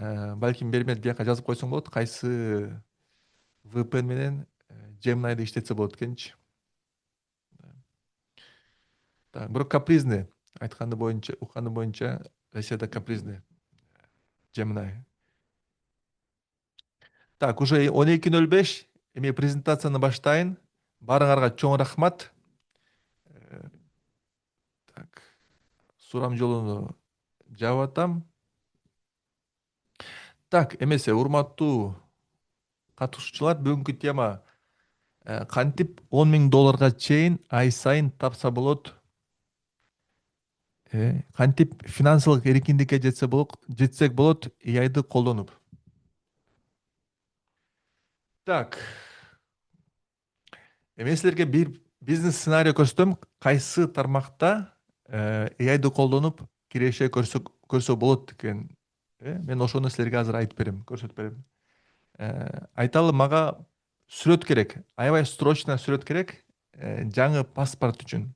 Балким бермет бияка жазып койсоң болот, кайсы VPN менен Gemini'ди иштетсе болот экенчи. Так, бирок капризный. Айтканы боюнча, укканы боюнча Россияда капризный Gemini. Так, уже 12:05. Эми презентацияны баштайын. Баарыңарга чоң рахмат. Э, Так, сурам жолуну жаап атам. Так, эмесе урматтуу катышуучулар, бүгүнкү тема кантип 10 000 долларга чейин ай сайын тапса болот. Кантип финансылык эркиндикке жетсек болот AI'ды колдонуп. Так, эми силерге бир бизнес сценарий көрсөтөм. Кайсы тармакта AI'ды колдонуп киреше көрсө болот экен. Мен ошону силерге азыр айтып берем, көрсөтүп берем. Айталы, мага сүрөт керек. Аябай срочно сүрөт керек. Жаңы паспорт үчүн.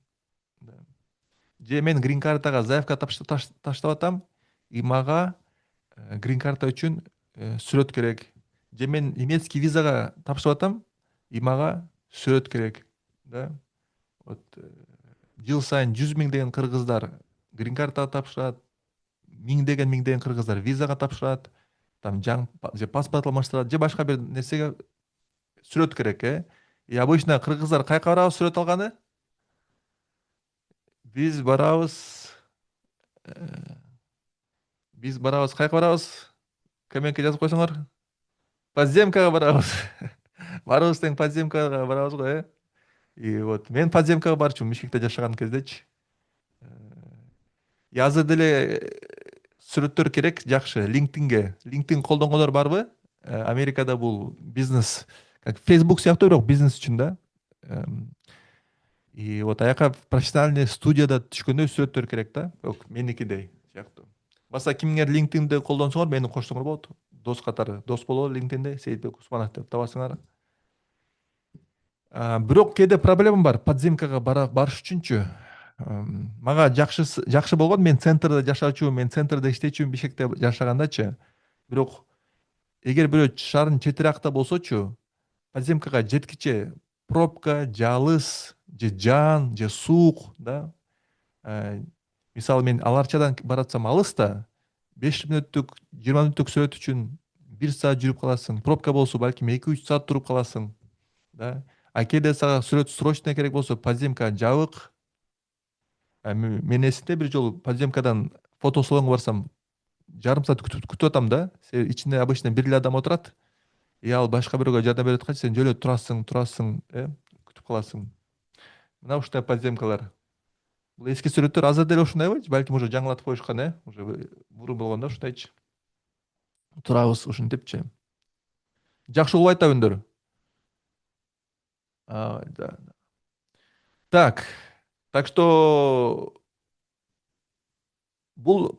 Же мен грин картага заявка таштап атам, и мага грин карта үчүн сүрөт керек. Же мен немецкий визага тапшырып атам, и мага сүрөт керек. Да. Вот жыл сайын 100 000 кыргыздар грин картага тапшырат, миңдеген кыргыздар визага тапшырат, там же паспорт алмаштырат, же башка бир нерсеге сүрөт керек, И обычно кыргыздар кайка барабыз сүрөт алганы? Биз барабыз, кайка барабыз? Комментке жазып койсоңор. Подземкага барабыз. Баарыбыз тең подземкага барабыз го, И вот мен подземкага барчумун Бишкекте жашаган кездечи. И азыр деле сүрөттөр керек, жакшы. LinkedIn колдонгонор барбы? Америкада бул бизнес, как Facebook сыяктуу, бирок бизнес үчүн да. И вот аяка профессиональный студияда түшкөндөй сүрөттөр керек да. Меникидей сыяктуу. Баса кимиңер LinkedIn'де колдонсоңор, мени коштоңор болот. Дос катары, дос болобу LinkedIn'де Сейитбек Усманов деп табасыңар. Бирок кээде проблема бар. Подземкага барыш үчүнчү. Мага жакшы болгон, мен центрде жашачу, мен центрде иштечүмүн Бишкекте жашагандачы. Бирок эгер бирөө шаардын четиракта болсочу, подземкага жеткиче пробка, же алыс, же жаан, же суук, да. Мисалы мен Аларчадан баратсам алыс да, 5 мүнөттүк, 20 мүнөттүк сүрөт үчүн 1 саат жүрүп каласың. Пробка болсо балким 2-3 саат туруп каласың, да. Кээде сага сүрөт срочно керек болсо, подземка жабык. Мен эсимде бир жолу подземкадан фотосалонго барсам, жарым саат күтүп атам да. Ичинде обычно бир эле адам отурат. Ал башка бирөөгө жардам берип аткачы, сен жөн эле турасың, күтүп каласың. Мына ушундай подземкалар. Бул эски сүрөттөр азыр деле ушундайбы? Балким уже жаңылатып коюшкан, Уже мурун болгон да ушундайчы. Турабыз ушинтипчи. Жакшы угуп атабы үндөр? Да. Так. Так что бул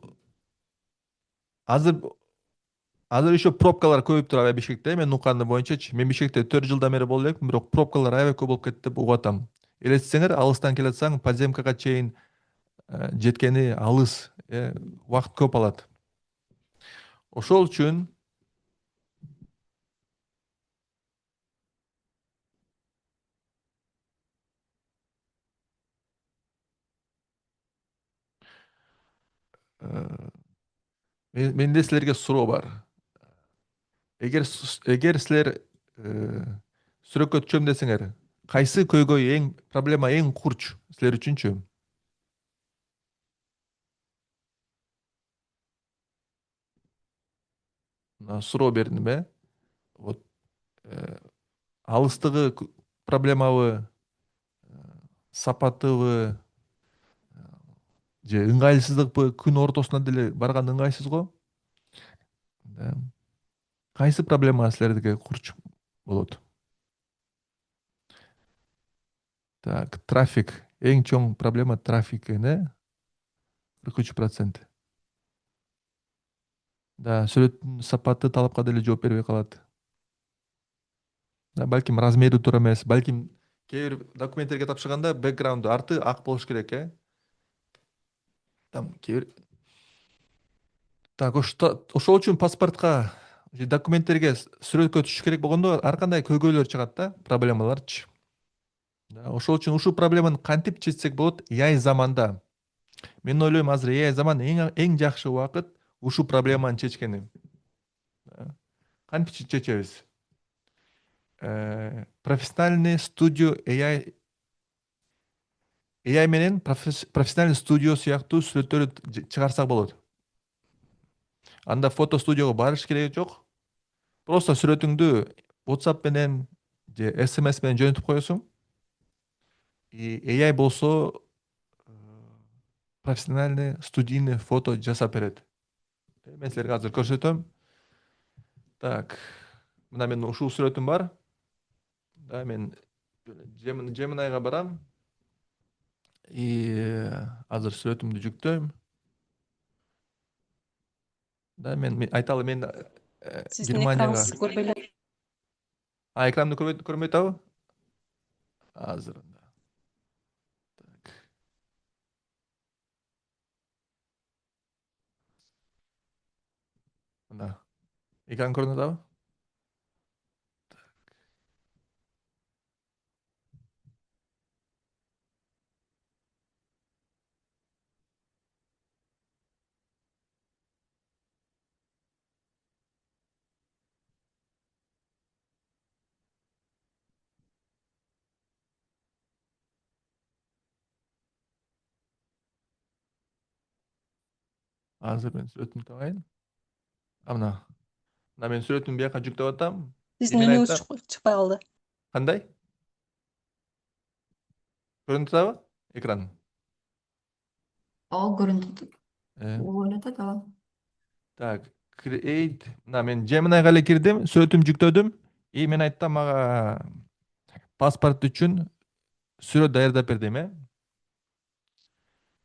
азыр еще пробкалар көбөйүп турат Бишкекте. Мен укканы боюнчачы. Мен Бишкекте 4 жылдан бери боло элекмин, бирок пробкалар аябай көп болуп кетти деп угуп атам. Элестесеңер, алыстан келе жатсаң, подземкага чейин жеткени алыс, убакыт көп алат. Ошол үчүн менде силерге суроо бар. Эгер силер сүрөккө түшөм десеңер, кайсы көйгөй проблема эң курч силер үчүнчү? Суроо бердим, Вот алыстыгы проблемабы, сапатыбы, же ыңгайлсыздыкпы? Күн ортосуна деле барган ыңгайсыз го. Кайсы проблема силердике курч болот? Так, трафик. Эң чоң проблема трафик экен, 43%. Да, сүрөттүн сапаты талапка деле жооп бербей калат. Балким размери туура эмес, балким кээ бир документтерге тапшырганда бэкграунду арты ак болуш керек, Там Так, ошол үчүн паспортко же документтерге сүрөткө түшүш керек болгондо ар кандай көйгөйлөр чыгат да, проблемаларчы. Да, ошол үчүн ушул проблеманы кантип чечсек болот AI заманда? Мен ойлойм азыр AI заман эң жакшы убакыт ушул проблеманы чечкени. Да. Кантип чечебиз? Профессиональный студио AI менен профессиональный студио сыяктуу сүрөттөрдү чыгарсак болот. Анда фото студиого барыш кереги жок. Просто сүрөтүңдү WhatsApp менен же SMS менен жөнөтүп коесуң. И AI болсо профессиональный студийный фото жасап берет. Мен силерге азыр көрсөтөм. Так, мына менин ушул сүрөтүм бар. Да, мен Gemini'га барам. И азыр сүрөтүмдү жүктөйм. Да, мен айталы, мен Сиздин Германияга. экраныңызды көрбөй элек. Экранды көрмөй атабы? Азыр. Так. Мына. Экран көрүнүп атабы? Азыр мен сүрөтүмдү табайын. Мына. Мына мен сүрөтүмдү бияка жүктөп атам. И Сиздин мен үнүңүз айтам, чыкпай калды. кандай? Көрүнүп атабы? Экран. Ооба, көрүнүп Э, атат, ооба. Так, create. Мына мен Gemini'га эле кирдим, сүрөтүмдү жүктөдүм. И мен айттым мага паспорт үчүн сүрөт даярдап бер дейм,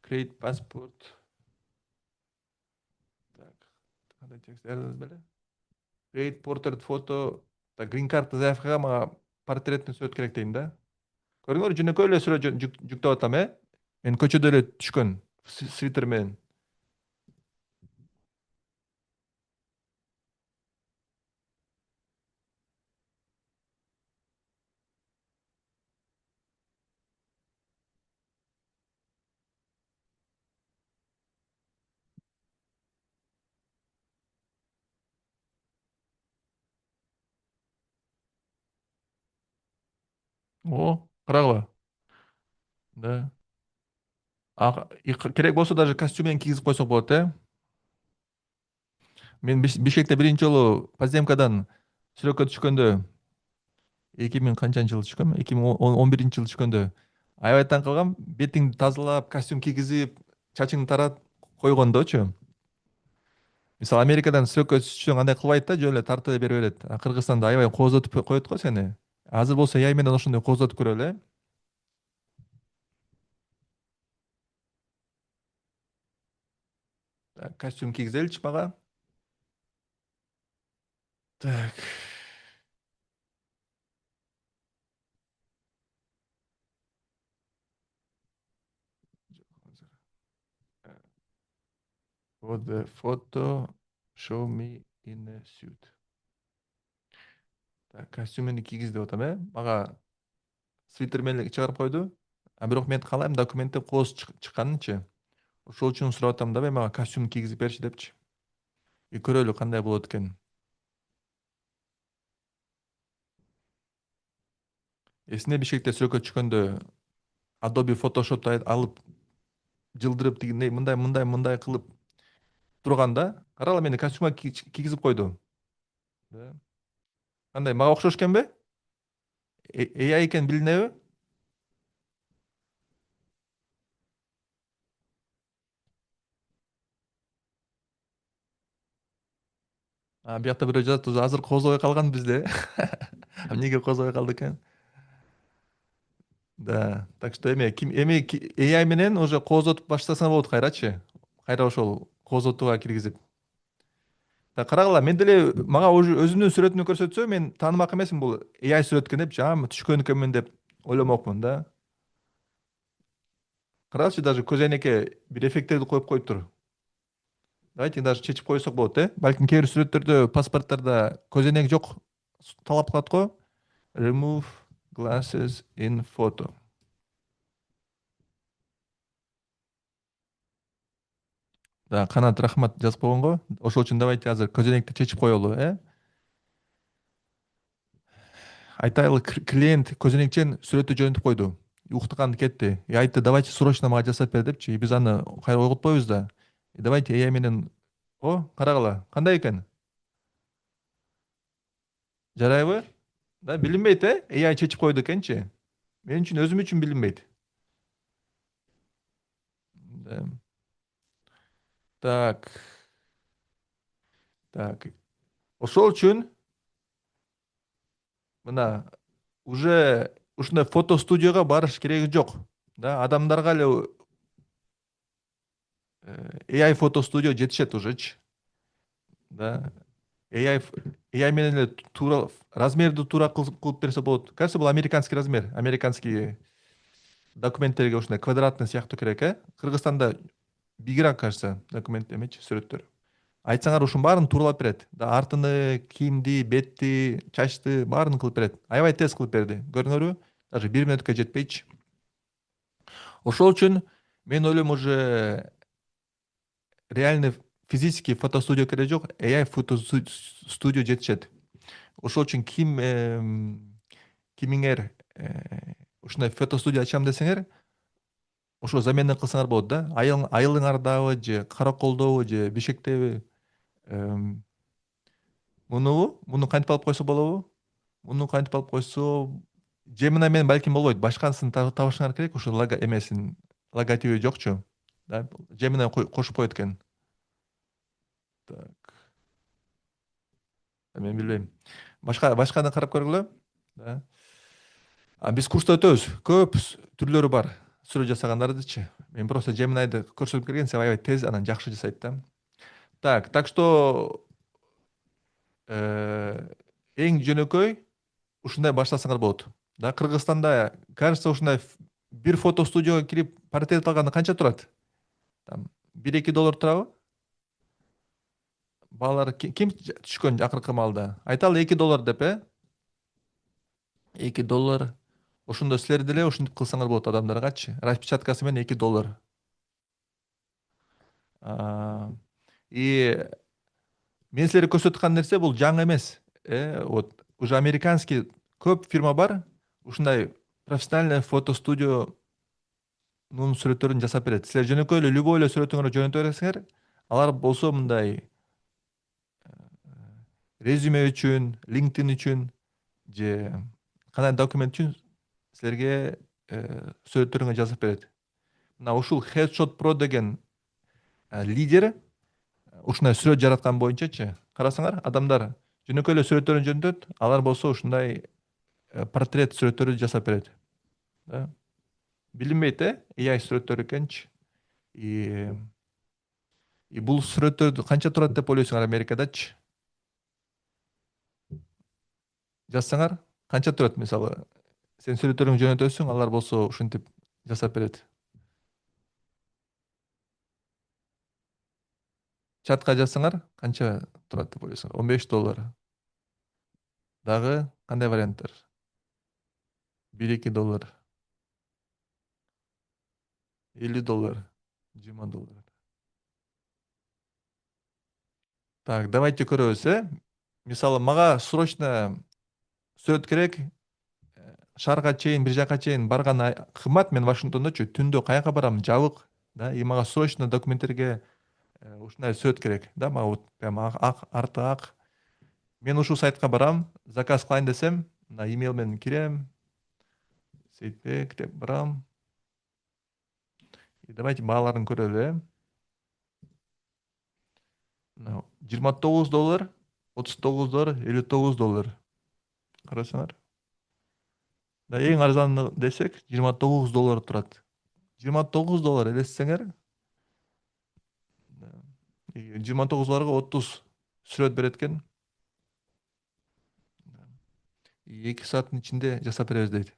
Create passport. Так, кандай текст даярдадым беле? Create portrait photo. Так, green card заявкага мага портретный сүрөт керек дейм да. Көрдүңөрбү, жөнөкөй эле сүрөт жүктөп атам, Мен көчөдө эле түшкөн свитер менен. О, карагыла. Да. Керек болсо даже костюм менен кийгизип койсок болот, Мен Бишкекте биринчи жолу подземкадан сүрөткө түшкөндө 2000 канчанчы жылы түшкөм? 2011 жылы түшкөндө аябай таң калгам. Бетиңди тазалап, костюм кийгизип, чачыңды тарат койгондочу. Мисалы Америкадан сүрөткө түшсөң андай кылбайт да, жөн эле тартып бере берет. А Кыргызстанда аябай кооздотуп коет го сени. Азыр болсо AI менен ошондой кооздотуп көрөлү, Костюм кийгизеличи мага. Так. Вот the photo show me in a suit. Так, костюмүнү кийгиз деп атам, Мага свитер менен чыгарып койду. А бирок мен каалайм документте кооз чыкканынчы. Ошол үчүн сурап атам да, мага костюм кийгизип берчи депчи. И көрөлү кандай болот экен. Эсине Бишкекте сүрөккө түшкөндө Adobe Photoshop'та алып жылдырып тигиндей мындай кылып турганда, карагыла мени костюмга кийгизип койду. Да. Кандай, мага окшош экенби? AI экен билинеби? Биякта бирөө жазат, азыр козобой калган бизде. Эмнеге козобой калды экен? Да, так что эми AI менен уже кооздотуп баштаса болот кайрачы. Кайра ошол кооздотууга киргизип. Так, карагыла, мен деле мага уже өзүмдүн сүрөтүмдү көрсөтсө, мен таанымак эмесмин, бул AI сүрөт экен деп, түшкөн экенмин деп ойломокмун да. Карачы, даже көзөйнекке бир эффекттерди коюп коюптур. Давайте даже чечип койсок болот, балким кээ бир сүрөттөрдө паспорттарда көзөнөк жок талап кылат го. Remove glasses in photo. Да, Канат рахмат жазып койгонго. Ошол үчүн давайте азыр көзөнөктү чечип коелу, Айтайлы клиент көзөнөкчен сүрөттү жөнөтүп койду. Уктаган кетти. Айтты, давайте срочно мага жасап бер депчи. Биз аны кайра ойготпойбуз да. Давайте AI менен, карагыла. Кандай экен? Жарайбы? Да, билинбейт, AI чечип койду экенчи. Мен үчүн өзүм үчүн билинбейт. Да. Так. Так. Ошол үчүн мына уже ушундай фото студияга барыш кереги жок. Да, адамдарга эле AI фото студия жетишет ужечи. Да. AI AI менен эле туура размерди туура кылып берсе болот. Кажется, бул американский размер. Американский документтерге ушундай квадратный сыяктуу керек, Кыргызстанда бигирээк, кажется, документ эмечи, сүрөттөр. Айтсаңар ушунун баарын тууралап берет. Да, артыны, кийимди, бетти, чачты баарын кылып берет. Аябай тез кылып берди. Көрдүңөрбү? Даже 1 минутка жетпейчи. Ошол үчүн мен ойлойм, уже реальный физический фотостудия кереги жок, AI фото студия жетишет. Ошол үчүн кимиңер ушундай фотостудия ачам десеңер, ошо заменный кылсаңар болот да. Айылыңардабы же Караколдобу же Бишкектеби, муну кантип алып койсо болобу? Муну кантип алып койсо, Gemini менен балким болбойт. Башкасын табышыңар керек, ошо эмесин логотиби жокчу. Да, Gemini кошуп коет экен. Так. Мен билбейм. Башканы карап көргүлө. Да. Биз курста өтөбүз. Көп түрлөрү бар. Сүрөт жасагандардычы. Мен просто Gemini'ди көрсөтүп келген, аябай тез, анан жакшы жасайт да. Так что эң жөнөкөй ушундай баштасаңар болот. Да, Кыргызстанда, кажется, ушундай бир фото студияга кирип портрет алганда канча турат? Там 1-2 доллар турабы? Баалар ким түшкөн акыркы маалда? Айталы 2 доллар деп, 2 доллар. Ошондо силер деле ушинтип кылсаңар болот адамдаргачы. Распечаткасы менен 2 доллар. И мен силерге көрсөтүп аткан нерсе бул жаңы эмес. Вот уже американский көп фирма бар. Ушундай профессиональный фото студиянын сүрөттөрүн жасап берет. Силер жөнөкөй эле любой эле сүрөтүңөрдү жөнөтө бересиңер. Алар болсо мындай резюме үчүн, LinkedIn үчүн же кандай документ үчүн силерге сүрөттөрүңө жазып берет. Мына ушул Headshot Pro деген лидер ушундай сүрөт жараткан боюнчачы. Карасаңар, адамдар жөнөкөй эле сүрөттөрүн жөнөтөт, алар болсо ушундай портрет сүрөттөрү жасап берет. Да. Билинбейт, AI сүрөттөр экенчи. И бул сүрөттөр канча турат деп ойлойсуңар Америкадачы? Жазсаңар, канча турат? Мисалы, сен сүрөттөрүңдү жөнөтөсүң, алар болсо ушинтип жасап берет. Чатка жазсаңар, канча турат деп ойлойсуңар? 15 доллар. Дагы кандай варианттар? 1-2 доллар. 50 доллар. 20 доллар. Так, давайте көрөбүз, Мисалы, мага срочно сүрөт керек. Шаарга чейин, бир жака чейин барган кымбат. Мен Вашингтондочу, түндө каяка барам? Жабык. Да, и мага срочно документтерге ушундай сүрөт керек. Да, мага вот прям арты ак. Мен ушул сайтка барам, заказ кылайын десем, мына имейл менен кирем. Сейтбек деп барам. И давайте бааларын көрөлү, 29 доллар, 39 доллар, 59 доллар. Карасаңар. Да, эң арзаны десек 29 доллар турат. 29 доллар элестесеңер, 29 долларга 30 сүрөт берет экен. 2 сааттын ичинде жасап беребиз дейт.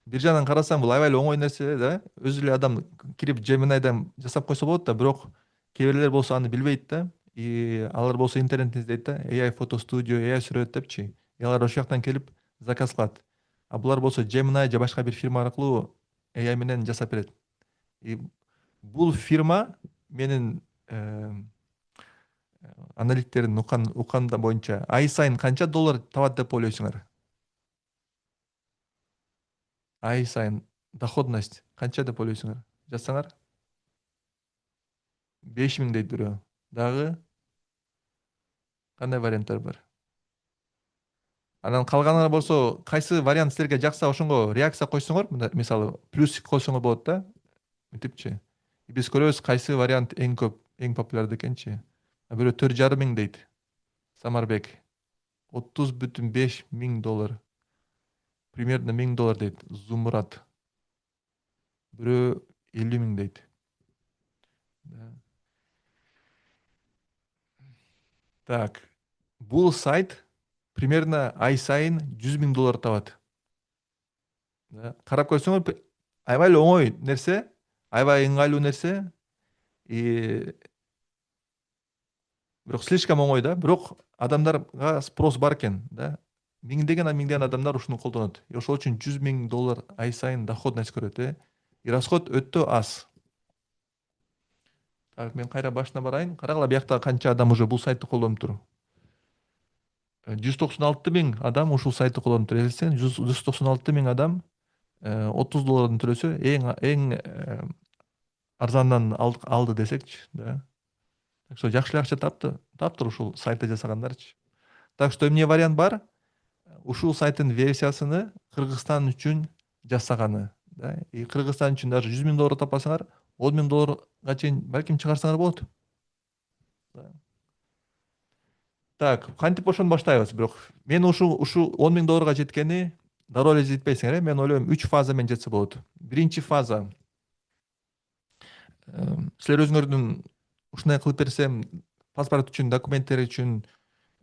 Бир жагынан карасаң, бул аябай эле оңой нерсе, да? Өзү эле адам кирип Gemini'дан жасап койсо болот да, бирок кээ бирлер болсо аны билбейт да. Алар болсо интернеттен издейт да, AI фото студио, AI сүрөт депчи. Алар ошол жактан келип заказ кылат. А булар болсо Gemini же башка бир фирма аркылуу AI менен жасап берет. И бул фирма менин аналитиктердин укканда боюнча ай сайын канча доллар табат деп ойлойсуңар? Ай сайын доходность канча деп ойлойсуңар? Жазсаңар. 5.000 дейт бирөө. Дагы кандай варианттар бар? Анан калганыңар болсо кайсы вариант силерге жакса ошонго реакция койсоңор, мисалы плюс койсоңор болот да. Мынтипчи. Биз көрөбүз кайсы вариант эң көп, эң популярдуу экенчи. Бирөө 4,5 дейт. Самарбек. 30,5 миң доллар. Примерно $1,000 дейт. Зумурат. Бирөө 50 миң дейт. Так. Бул сайт примерно ай сайын 100 миң доллар табат. Карап көрсөңөр, аябай эле оңой нерсе, аябай ыңгайлуу нерсе. Бирок слишком оңой да. Бирок адамдарга спрос бар экен, да. Миңдеген адамдар ушуну колдонот. Ошол үчүн 100 миң доллар ай сайын доходность көрөт, И расход өтө аз. Так, мен кайра башына барайын. Карагыла, биякта канча адам уже бул сайтты колдонуп тур. 196 миң адам ушул сайтты колдонуп тур. Элсең, 196 миң адам $30 төлөсө, эң арзандан алды десекчи, да. Так что жакшы акча таптыр ушул сайтты жасагандарчы. Так что эмне вариант бар? Ушул сайттын версиясыны Кыргызстан үчүн жасаганы, да. И Кыргызстан үчүн даже 100 миң доллар таппасаңар, 10 миң долларга чейин балким чыгарсаңар болот. Так, кантип ошону баштайбыз. Бирок мен ушу 10 миң долларга жеткени дароо эле жетпейсиңер. Мен ойлойм 3 фаза менен жетсе болот. Биринчи фаза. Силер өзүңөрдүн ушундай кылып берсем, паспорт үчүн, документтер үчүн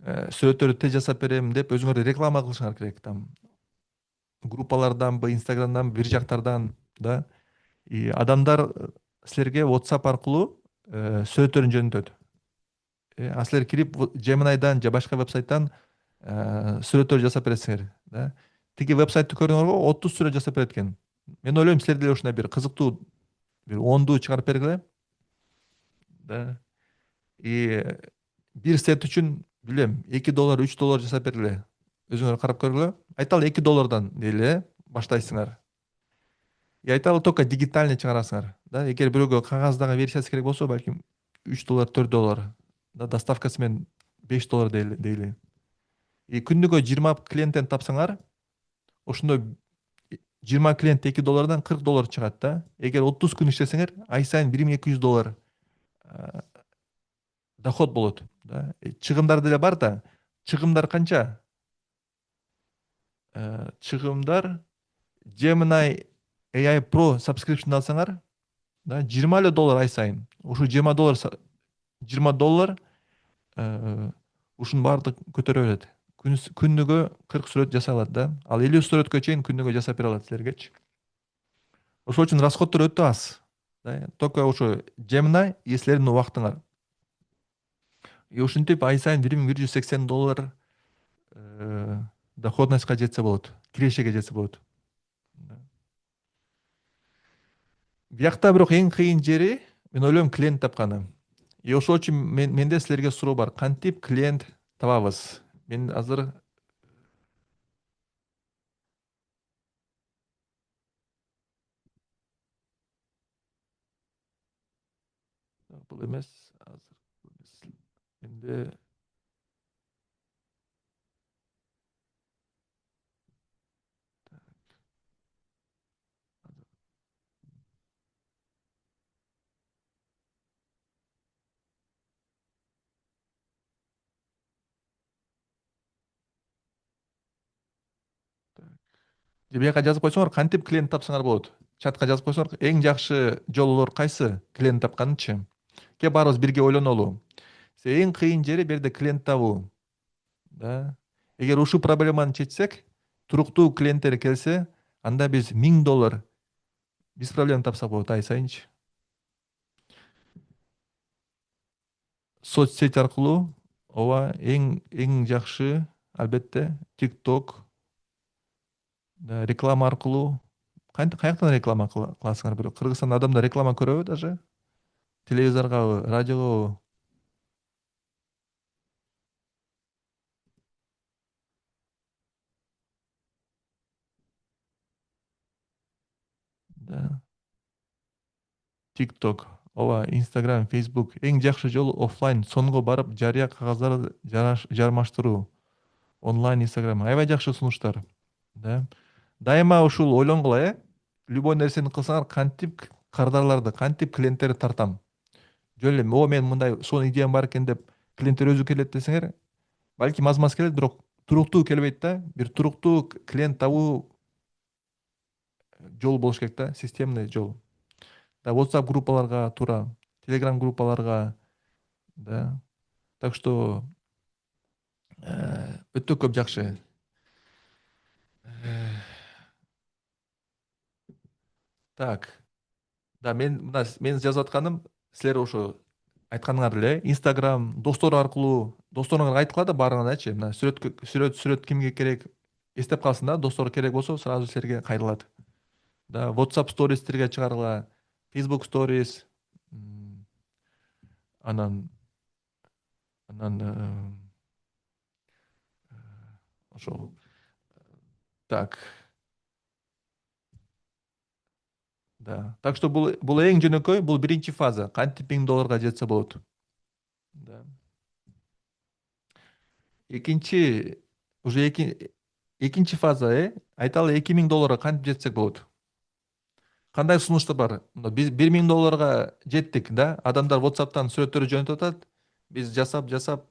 сүрөттөрдү тез жасап берем деп өзүңөр реклама кылышыңар керек. Там группаларданбы, Инстаграмдан, бир жактардан, да. И адамдар силерге WhatsApp аркылуу сүрөттөрүн жөнөтөт. А силер кирип Gemini'дан же башка вебсайттан сүрөттөр жасап бересиңер, да. Тиги вебсайтты көрүңөргө 30 сүрөт жасап берет экен. Мен ойлойм силер деле ушундай бир кызыктуу бир 10ду чыгарып бергиле. Да. И бир сет үчүн билем $2, $3 жасап бергиле. Өзүңөр карап көргүлө. Айталы $2 дейле баштайсыңар. И айталы только дигитальный чыгарасыңар, да. Эгер бирөөгө кагаздагы версиясы керек болсо, балким $3, $4, да, доставкасы менен $5 дейли. И күнүгө 20 клиенттен тапсаңар, ошондо 20 клиент $2 $40 чыгат, да. Эгер 30 күн иштесеңер, ай сайын $1,200 доход болот, да. Чыгымдар деле бар да. Чыгымдар канча? Чыгымдар Gemini AI Pro subscription алсаңар, да, $20 ай сайын. Ушу $20 ушунун баардык көтөрө берет. Күнүгө 40 сүрөт жасай алат, да. Ал 50 сүрөткө чейин күнүгө жасап бере алат силергечи. Ошол үчүн расходдор өтө аз. Да, только ошо Gemini и силердин убактыңар. И ушинтип ай сайын $1,180 доходностька жетсе болот, кирешеге жетсе болот. Биякта бирок эң кыйын жери, мен ойлойм, клиент тапканы. И ошол үчүн менде силерге суроо бар. Кантип клиент табабыз? Мен азыр бул эмес, азыр менде бияка жазып койсоңор, кантип клиент тапсаңар болот. Чатка жазып койсоңор, эң жакшы жолдор кайсы клиент тапканычы. Ке баарыбыз бирге ойлонолу. Эң кыйын жери бу жерде клиент табуу, да. Эгер ушул проблеманы чечсек, туруктуу клиенттер келсе, анда биз $1,000 без проблем тапсак болот ай сайынчы. соц сеть аркылуу, ооба, эң жакшы албетте TikTok, реклама аркылуу. Каяктан реклама кыласыңар? Бирок Кыргызстанда адамдар реклама көрөбү даже? Телевизоргабы, радиогабы? Да. TikTok, ооба, Instagram, Facebook. Эң жакшы жол оффлайн сонго барып жарыя кагаздарды жармаштыруу. Онлайн Instagram аябай жакшы сунуштар. Да. Дайыма ушул ойлонгула, любой нерсени кылсаңар кантип кардарларды, кантип клиенттерди тартам. Жөн эле, мен мындай сонун идеям бар экен деп клиенттер өзү келет десеңер, балким аз келет, бирок туруктуу келбейт да. Бир туруктуу клиент табуу жол болуш керек да, системный жол. Да, WhatsApp группаларга туура, Telegram группаларга, да. Так что өтө көп жакшы. Э, Так. Да, мен жазып атканым, силер ошо айтканыңар эле, Instagram достор аркылуу, досторуңарга айткыла да баарыңардачы. Мына сүрөт кимге керек эстеп калсын да, достору керек болсо сразу силерге кайрылат. Да, WhatsApp стористерге чыгаргыла, Facebook stories, анан анан ошол. Так. Да. Так что бул эң жөнөкөй, бул биринчи фаза. Кантип $1000 жетсе болот. Да. Экинчи уже экинчи фаза, айталы $2000 кантип жетсек болот. Кандай сунуштар бар? Биз $1000 жеттик, да? Адамдар WhatsApp'тан сүрөттөрү жөнөтүп атат. Биз жасап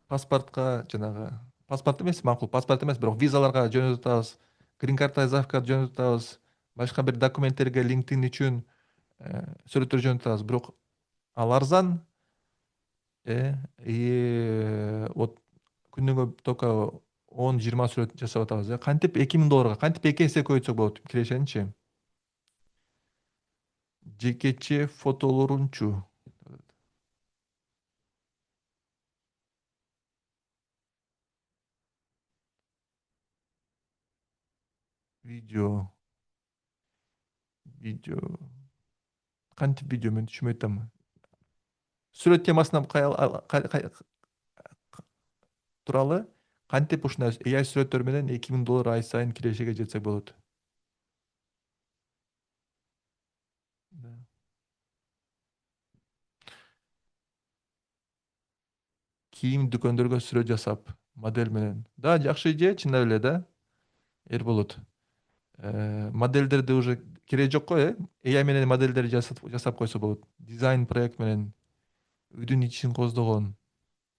паспортко, жанагы паспорт эмес, макул, паспорт эмес, бирок визаларга жөнөтүп атабыз. Green картага заявка жөнөтүп атабыз. Башка бир документтерге LinkedIn үчүн сүрөттөр жөнөтүп атабыз. Бирок ал арзан, вот күнүгө только 10-20 сүрөт жасап атабыз. Кантип $2000, кантип 2 эсе көбөйтсөк болот кирешеничи? Жекече фотолорунчу. Видео. Кантип видео, мен түшүнбөй атам. Сүрөт темасына туралы кантип ушундай AI сүрөттөр менен $2000 ай сайын кирешеге жетсек болот. Да. Кийим дүкөндөргө сүрөт жасап, модель менен. Да, жакшы идея, чындап эле да. Эрболот. Модельдерди уже кереги жок го, AI менен модельдерди жасап койсо болот. Дизайн проект менен үйдүн ичин коздогон,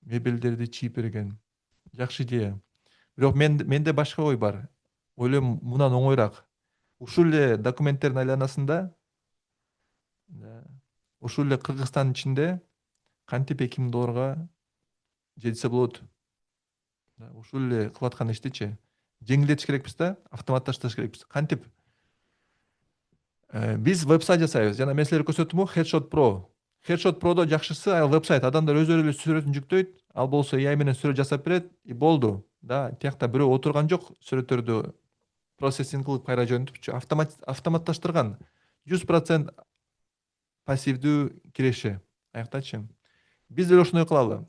мебелдерди чийип берген. Жакшы идея. Бирок менде башка ой бар. Ойлойм, мындан оңойраак. Ушул эле документтердин айланасында, ушул эле Кыргызстандын ичинде кантип $2000 жетсе болот. Ушул эле кылып аткан иштичи жеңилдетиш керекпиз да, автоматташтырыш керекпиз. Кантип биз веб-сайт жасайбыз. Жана мен силерге көрсөттүмбү, Headshot Pro. Headshot Pro'до жакшысы ал веб-сайт. Адамдар өздөрү эле сүрөтүн жүктөйт, ал болсо AI менен сүрөт жасап берет, и болду. Да, тиякта бирөө отурган жок, сүрөттөрдү процессинг кылып кайра жөнөтүпчү. Автоматташтырган 100% пассивдүү киреше. Аяктачы. Биз деле ошондой кылалы.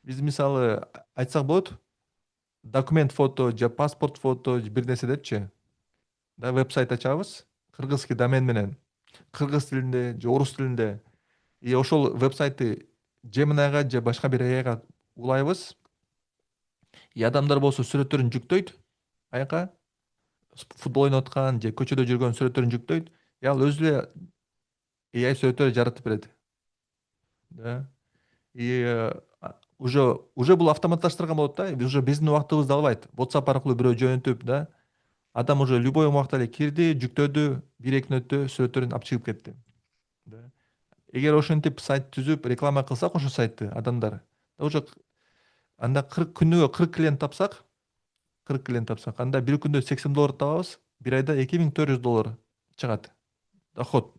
Биз мисалы айтсак болот, документ фото же паспорт фото бир нерсе депчи. Да, веб-сайт ачабыз, кыргызский домен менен, кыргыз тилинде же орус тилинде. И ошол веб-сайтты Gemini'га же башка бир AIга улайбыз. И адамдар болсо сүрөттөрүн жүктөйт. Аяка футбол ойноп аткан же көчөдө жүргөн сүрөттөрүн жүктөйт. И ал өзү эле AI сүрөттөр жаратып берет. Да. И уже бул автоматташтырган болот да. Уже биздин убактыбызды албайт. WhatsApp аркылуу бирөө жөнөтүп, да. Адам уже любой убакта эле кирди, жүктөдү, 1-2 мүнөттө сүрөттөрүн алып чыгып кетти. Да. Эгер ошентип сайт түзүп реклама кылсак ошо сайтты адамдар, уже анда 40 күнүгө 40 клиент тапсак, анда бир күндө $80 табабыз, бир айда $2400 чыгат доход.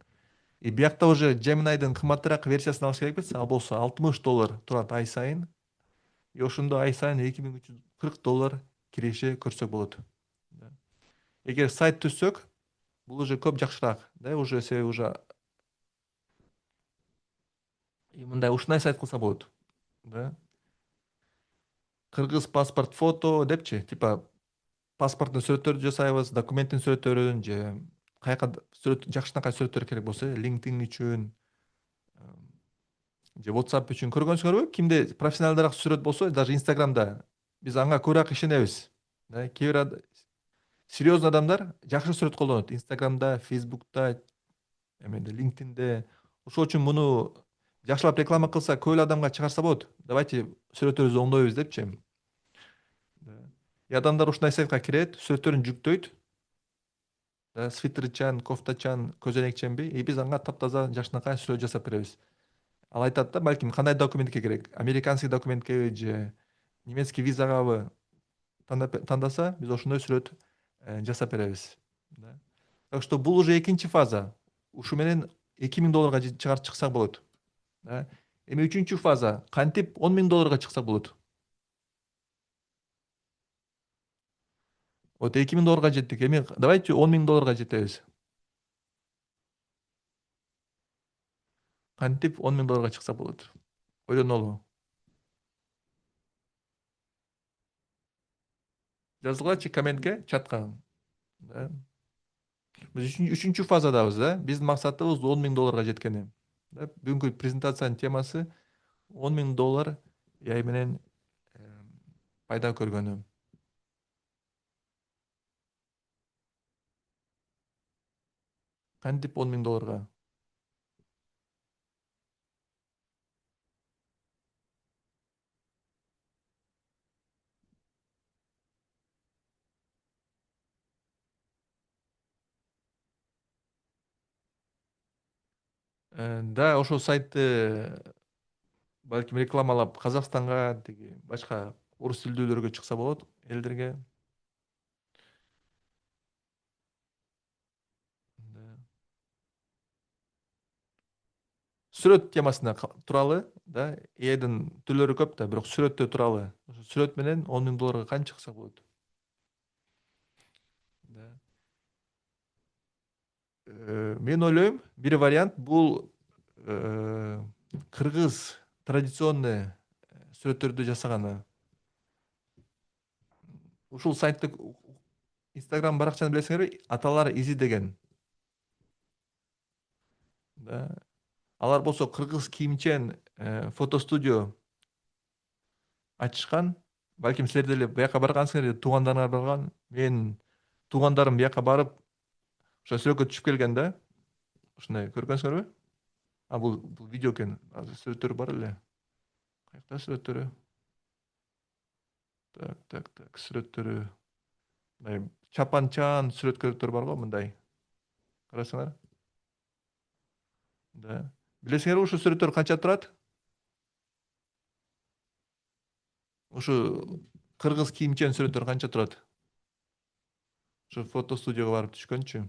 биякта уже Gemini'дын кымбатыраак версиясын алыш керек эмес, ал болсо $60 турат ай сайын. Ошондо ай сайын $2340 киреше көрсөк болот. Да. Эгер сайт түзсөк, бул уже көп жакшыраак, да, уже себеби уже мындай ушундай сайт кылса болот, да. Кыргыз паспорт фото депчи, типа паспорттун сүрөттөрүн жасайбыз, документтин сүрөттөрүн же каяка сүрөт жакшынакай сүрөттөр керек болсо, LinkedIn үчүн же WhatsApp үчүн көргөнсүңөрбү? Кимде профессионалдараак сүрөт болсо, даже Instagramда биз аңа көбүрөөк ишенебиз. Да, кээ бир серьезный адамдар жакшы сүрөт колдонот. Instagramда, Facebook'та, эменде, LinkedIn'де. Ошол үчүн муну жакшылап реклама кылса, көп эле адамга чыгарса болот. Давайте сүрөттөрүбүздү оңдойбуз депчи. Да. Адамдар ушундай сайтка кирет, сүрөттөрүн жүктөйт. Да, свитерчан, кофтачан, көзөнөкченби? Биз аңа таптаза жакшынакай сүрөт жасап беребиз. Ал айтат да, балким кандай документке керек? Американский документке же немецкий визагабы тандаса, биз ошондой сүрөт жасап беребиз. Да. Так что бул уже экинчи фаза. Ушу менен $2000 чыгарып чыксак болот. Да. Эми үчүнчү фаза кантип $10,000 чыкса болот. Вот $2000 жеттик. Эми давайте $10,000 жетебиз. Кантип $10,000 чыкса болот. Ойлонолу. Жазгылачы комментке, чатка. Да. Биз үчүнчү фазадабыз, да. Биздин максатыбыз $10,000 жеткени. Да. Бүгүнкү презентациянын темасы $10,000 AI менен пайда көргөнү. Кантип $10,000? Да, ошол сайтты балким рекламалап Казакстанга, тиги башка орус тилдүүлөргө чыкса болот, элдерге. Да. Сүрөт темасына туралы, да, AIдын түрлөрү көп да, бирок сүрөттө туралы. Сүрөт менен $10,000 канча чыкса болот? Да. Мен ойлойм, бир вариант бул кыргыз традиционный сүрөттөрдү жасаганы. Ушул сайтты Instagram баракчаны билесиңерби? Аталар изи деген. Да. Алар болсо кыргыз кийимчен фотостудио ачышкан. Балким силер деле бияка баргансыңар, туугандарыңар барган. Мен туугандарым бияка барып, ошо сүрөткө түшүп келген да. Ушундай көргөнсүңөрбү? Бул видео экен. Азыр сүрөттөрү бар эле. Каякта сүрөттөрү? Так, сүрөттөрү. Мындай чапанчан сүрөткөлөр бар го, мындай. Карасаңар. Да. Билесиңерби ушу сүрөттөр канча турат? Ушу кыргыз кийимчен сүрөттөр канча турат? Ушу фотостудияга барып түшкөнчү.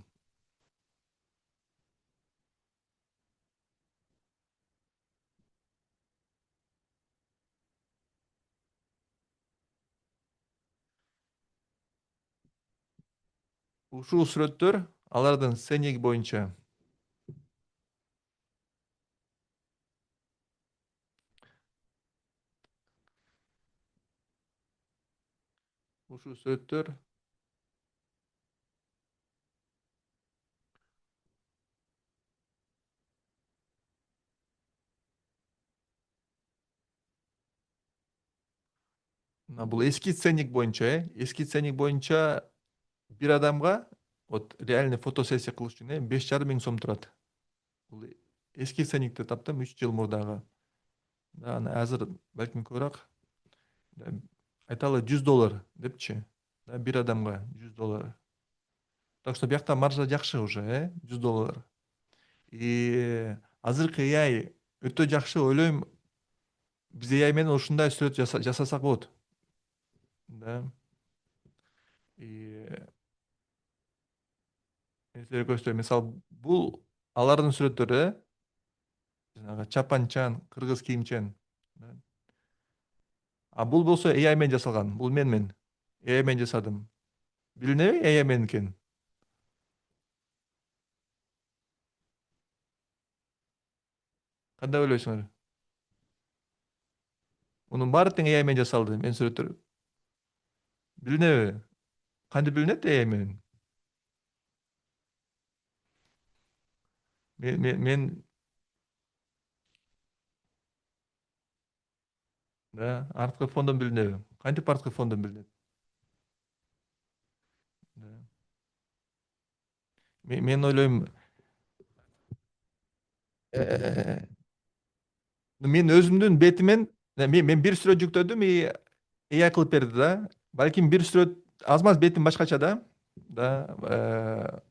Ушул сүрөттөр алардын сценеги боюнча. Ушул сүрөттөр бул эски ценник боюнча, эски ценник боюнча бир адамга вот реальный фотосессия кылыш үчүн 5,5 миң сом турат. Бул эски ценникти таптым 3 жыл мурдагы. Да, аны азыр балким көбүрөөк. Айталы $100 депчи. Да, бир адамга $100. Так что биякта маржа жакшы уже, $100. И азыркы AI өтө жакшы, ойлойм, биз AI менен ушундай сүрөт жасасак болот. Да. И силерге көрсөтөйм. Мисалы, бул алардын сүрөттөрү жанагы чапанчан, кыргыз кийимчен. А бул болсо AI менен жасалган. Бул менмин. AI менен жасадым. Билинеби AI меники? Кандай ойлойсуңар? Мунун баары тең AI менен жасалды, менин сүрөттөр. Билинеби? Кантип билинет AI менен? Мен да, арткы фондон билинеби? Кантип арткы фондон билинет? Да. Мен ойлойм, э, мен өзүмдүн бетимен мен бир сүрөт жүктөдүм и AI кылып берди да. Балким бир сүрөт аз маз бетим башкача да. Да,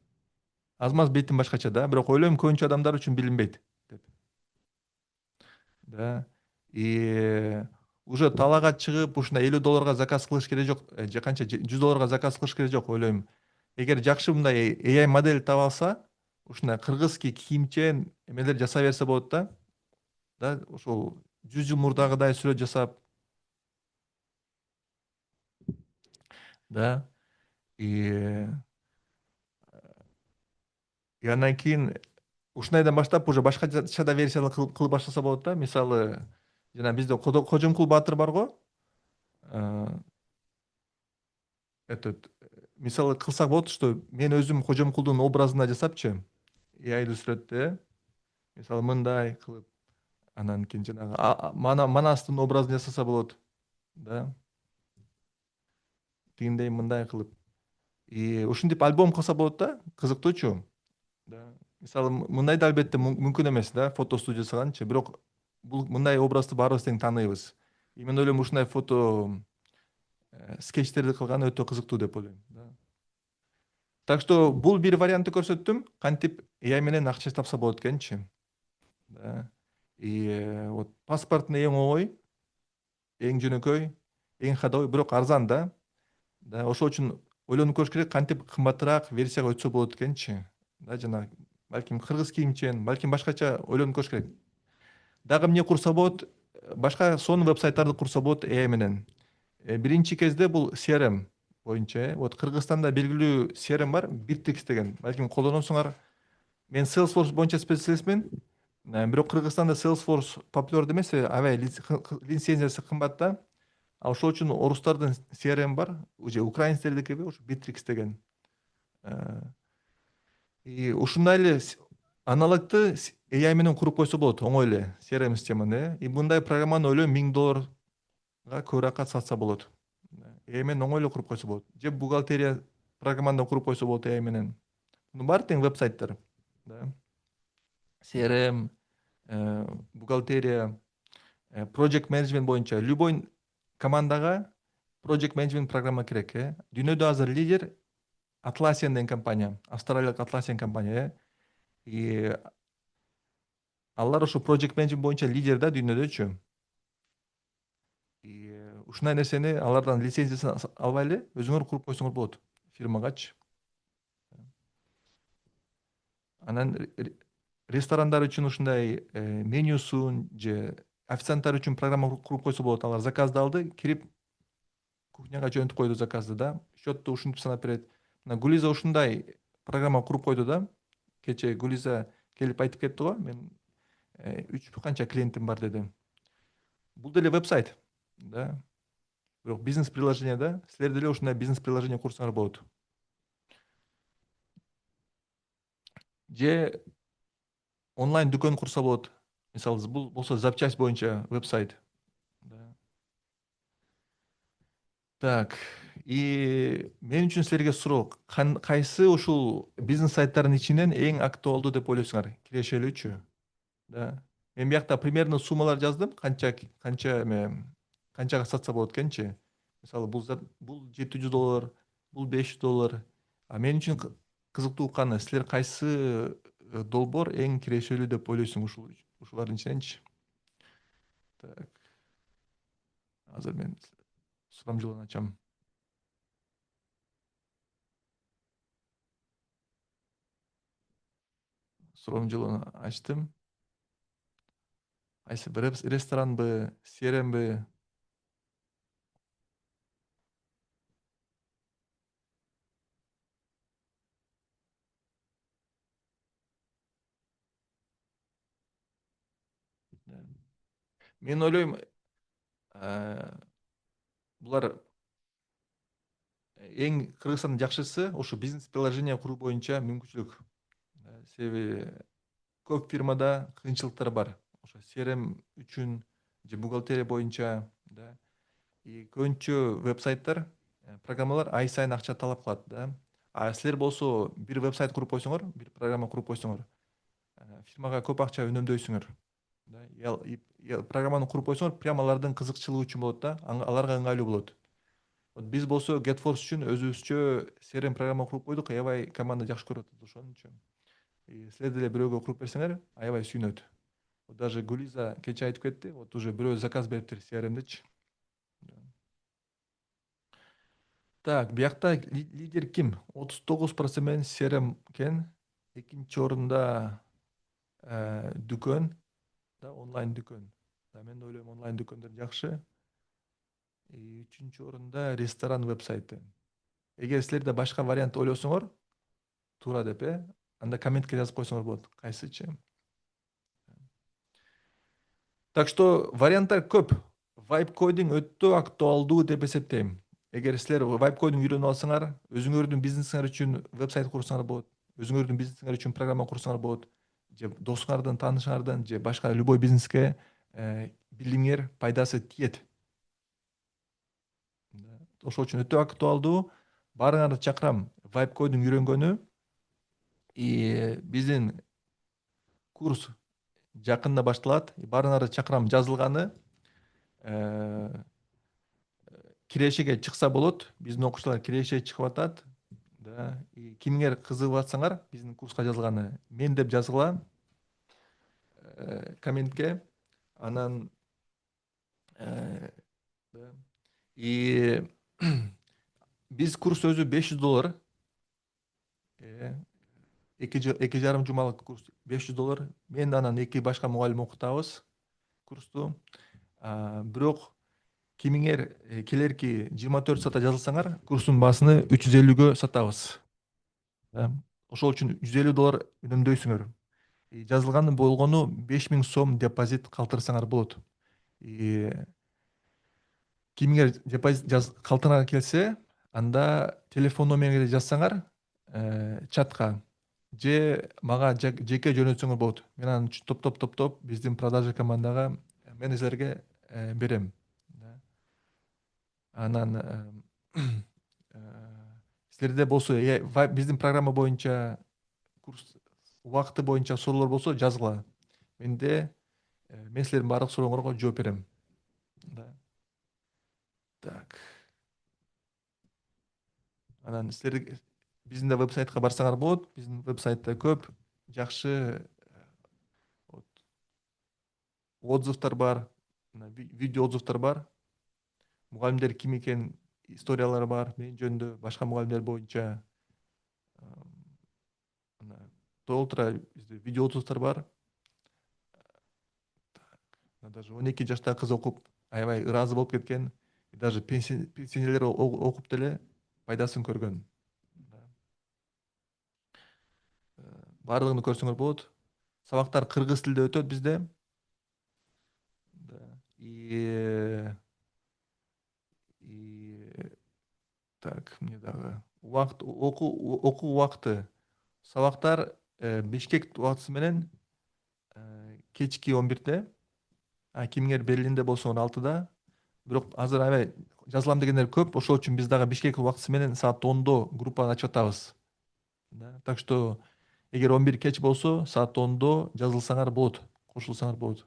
аз маз бетим башкача да. Бирок ойлойм көбүнчө адамдар үчүн билинбейт деп. Да. И уже талаага чыгып ушундай $50 заказ кылыш керек жок, же канча $100 заказ кылыш керек жок ойлойм. Эгер жакшы мындай AI модель таба алса, ушундай кыргызский кийимчен эмелер жасай берсе болот да. Да, ошол 100 жыл мурдагыдай сүрөт жасап, да. И андан кийин ушундайдан баштап уже башкача да версиялар кылып баштаса болот да. Мисалы, жана бизде Кожомкул Баатыр барго. Этот, мисалы кылсак болот, что мен өзүм Кожомкулдун образына жасапчы, AI сүрөттө, мисалы мындай кылып, анан кийин жанагы Манастын образын жасаса болот, да. Тигиндей мындай кылып. И ушинтип альбом кылса болот да, кызыктуучу. Да. Мисалы мындай да албетте мүмкүн эмес да, фото студия жасаганчы, бирок бул мындай образды баарыбыз тең тааныйбыз. И мен ойлойм ушундай фото скетчтерди кылган өтө кызыктуу деп ойлойм. Да. Так что бул бир вариантты көрсөттүм, кантип AI менен акча тапса болот экенчи. Да. И вот паспорттун эң оңой, эң жөнөкөй, эң ходовой, бирок арзан да. Да, ошол үчүн ойлонуп көрүш керек, кантип кымбатыраак версияга өтсө болот экенчи. Да, жана балким кыргыз кийимчен, балким башкача ойлонуп көрүш керек. Дагы эмне курса болот? Башка сонун веб-сайттарды курса болот AI менен. Биринчи кезде бул CRM боюнча. Вот Кыргызстанда белгилүү CRM бар, Bittrex деген. Балким колдоносуңар. Мен Salesforce боюнча специалистмин. Бирок Кыргызстанда Salesforce популярдуу эмес, аябай лицензиясы кымбат да. А ошол үчүн орустардын CRM бар, уже украинцтердикиби, ушу Bittrex деген. И ушундай эле аналогты AI менен куруп койсо болот, оңой эле CRM системаны. И мындай программаны ойлойм $1000 көбүрөөк сатса болот. AI менен оңой эле куруп койсо болот. Же бухгалтерия программаны да куруп койсо болот AI менен. Мунун баары тең веб-сайттар. Да. CRM, бухгалтерия, project management боюнча любой командага project management программа керек. Дүйнөдө азыр лидер Atlassian деген компания, австралиялык Atlassian компания. И алар ошо project management боюнча лидер да дүйнөдөчү. И ушундай нерсени алардан лицензиясын албай эле өзүңөр куруп койсоңор болот фирмагачы. Анан ресторандар үчүн ушундай менюсун же официанттар үчүн программа куруп койсо болот. Алар заказды алды, кирип кухняга жөнөтүп койду заказды да. Счетту ушинтип санап берет. Мына Гулиза ушундай программа куруп койду да. Кечээ Гулиза келип айтып кетти го, мен 3 канча клиентим бар деди. Бул деле веб-сайт, да. Бирок бизнес приложение да. Силер деле ушундай бизнес приложение курсаңар болот. Же онлайн дүкөн курса болот. Мисалы, бул болсо запчасть боюнча веб-сайт. Да. Так, и мен үчүн силерге суроо, кайсы ушул бизнес сайттардын ичинен эң актуалдуу деп ойлойсуңар, кирешелүүчү? Да. Мен биякта примерно суммалар жаздым, канчага сатса болот экенчи. Мисалы, бул $700, бул $500. А мен үчүн кызыктуу каны, силер кайсы долбоор эң кирешелүү деп ойлойсуң ушулардын ичиненчи? Так. Азыр мен сурамжылын ачам. суромжулуну ачтым. Кайсы бир ресторанбы, CRMбы? Мен ойлойм, булар эң Кыргызстандын жакшысы ошо бизнес приложение куруу боюнча мүмкүнчүлүк. Себеби көп фирмада кыйынчылыктар бар. Ошо CRM үчүн же бухгалтерия боюнча, да. И көбүнчө веб-сайттар, программалар ай сайын акча талап кылат, да. А силер болсо бир веб-сайт куруп койсоңор, бир программа куруп койсоңор, фирмага көп акча үнөмдөйсүңөр. Да. Программаны куруп койсоңор, прямо алардын кызыкчылыгы үчүн болот да, аларга ыңгайлуу болот. Вот биз болсо GetForce үчүн өзүбүзчө CRM программа куруп койдук, аябай команда жакшы көрүп атат ошон үчүн. Силер деле бирөөгө куруп берсеңер, аябай сүйүнөт. Вот даже Гулиза кечээ айтып кетти, вот уже бирөө заказ бериптир CRMдечи. Так, биякта лидер ким? 39% CRM экен. Экинчи орунда дүкөн, да, онлайн дүкөн. Да, мен ойлойм онлайн дүкөндөр жакшы. Үчүнчү орунда ресторан веб-сайты. Эгер силерде башка вариант ойлосоңор, туура деп, анда комментке жазып койсоңор болот. Кайсычы? Так что варианттар көп. Vibe coding өтө актуалдуу деп эсептейм. Эгер силер vibe coding үйрөнүп алсаңар, өзүңөрдүн бизнесиңер үчүн веб-сайт курсаңар болот. Өзүңөрдүн бизнесиңер үчүн программа курсаңар болот. Же досуңардан, таанышыңардан, же башка любой бизнеске билимиңер пайдасы тиет. Ошол үчүн өтө актуалдуу. Баарыңарды чакырам vibe coding үйрөнгөнү. Биздин курс жакында башталат. Баарыңарды чакырам жазылганы. Кирешеге чыкса болот. Биздин окуучулар кирешеге чыгып атат. Да. Кимиңер кызыгып атсаңар, биздин курска жазылганы, мен деп жазгыла комментке. Анан биз курс өзү $500. Эки жарым жумалык курс $500. Мен анан 2 башка мугалим окутабыз курсту. Бирок кимиңер келерки 24 саатта жазылсаңар, курстун баасыны $350 сатабыз. Ошол үчүн $150 үнөмдөйсүңөр. Жазылганы болгону 5000 сом депозит калтырсаңар болот. Кимиңер депозит калтырган келсе, анда телефон номериңерди жазсаңар, чатка же мага жеке жөнөтсөңөр болот. Мен аны топтоп биздин продажа командага, менеджерге берем. Анан силерде болсо биздин программа боюнча курс убакыты боюнча суроолор болсо жазгыла. Мен силердин баардык сурооңорго жооп берем. Так. Анан силер биздин да веб-сайтка барсаңар болот. Биздин веб-сайтта көп жакшы отзывдар бар, видео отзывдар бар. Мугалимдер ким экен историялары бар, мен жөнүндө, башка мугалимдер боюнча. Толтура видео отзывдар бар. Даже 12 жаштагы кыз окуп аябай ыраазы болуп кеткен. Даже пенсионерлер окуп деле пайдасын көргөн. Баардыгын көрсөңөр болот. Сабактар кыргыз тилде өтөт бизде. Так, мне дагы окуу убакыты. Сабактар Бишкек убактысы менен кечки 11-де, кимиңер Берлинде болсоңор 6-да. Бирок азыр аябай жазылам дегендер көп, ошол үчүн биз дагы Бишкек убактысы менен саат 10-до группаны ачып атабыз. Так что эгер 11 кеч болсо, саат 10-до жазылсаңар болот, кошулсаңар болот.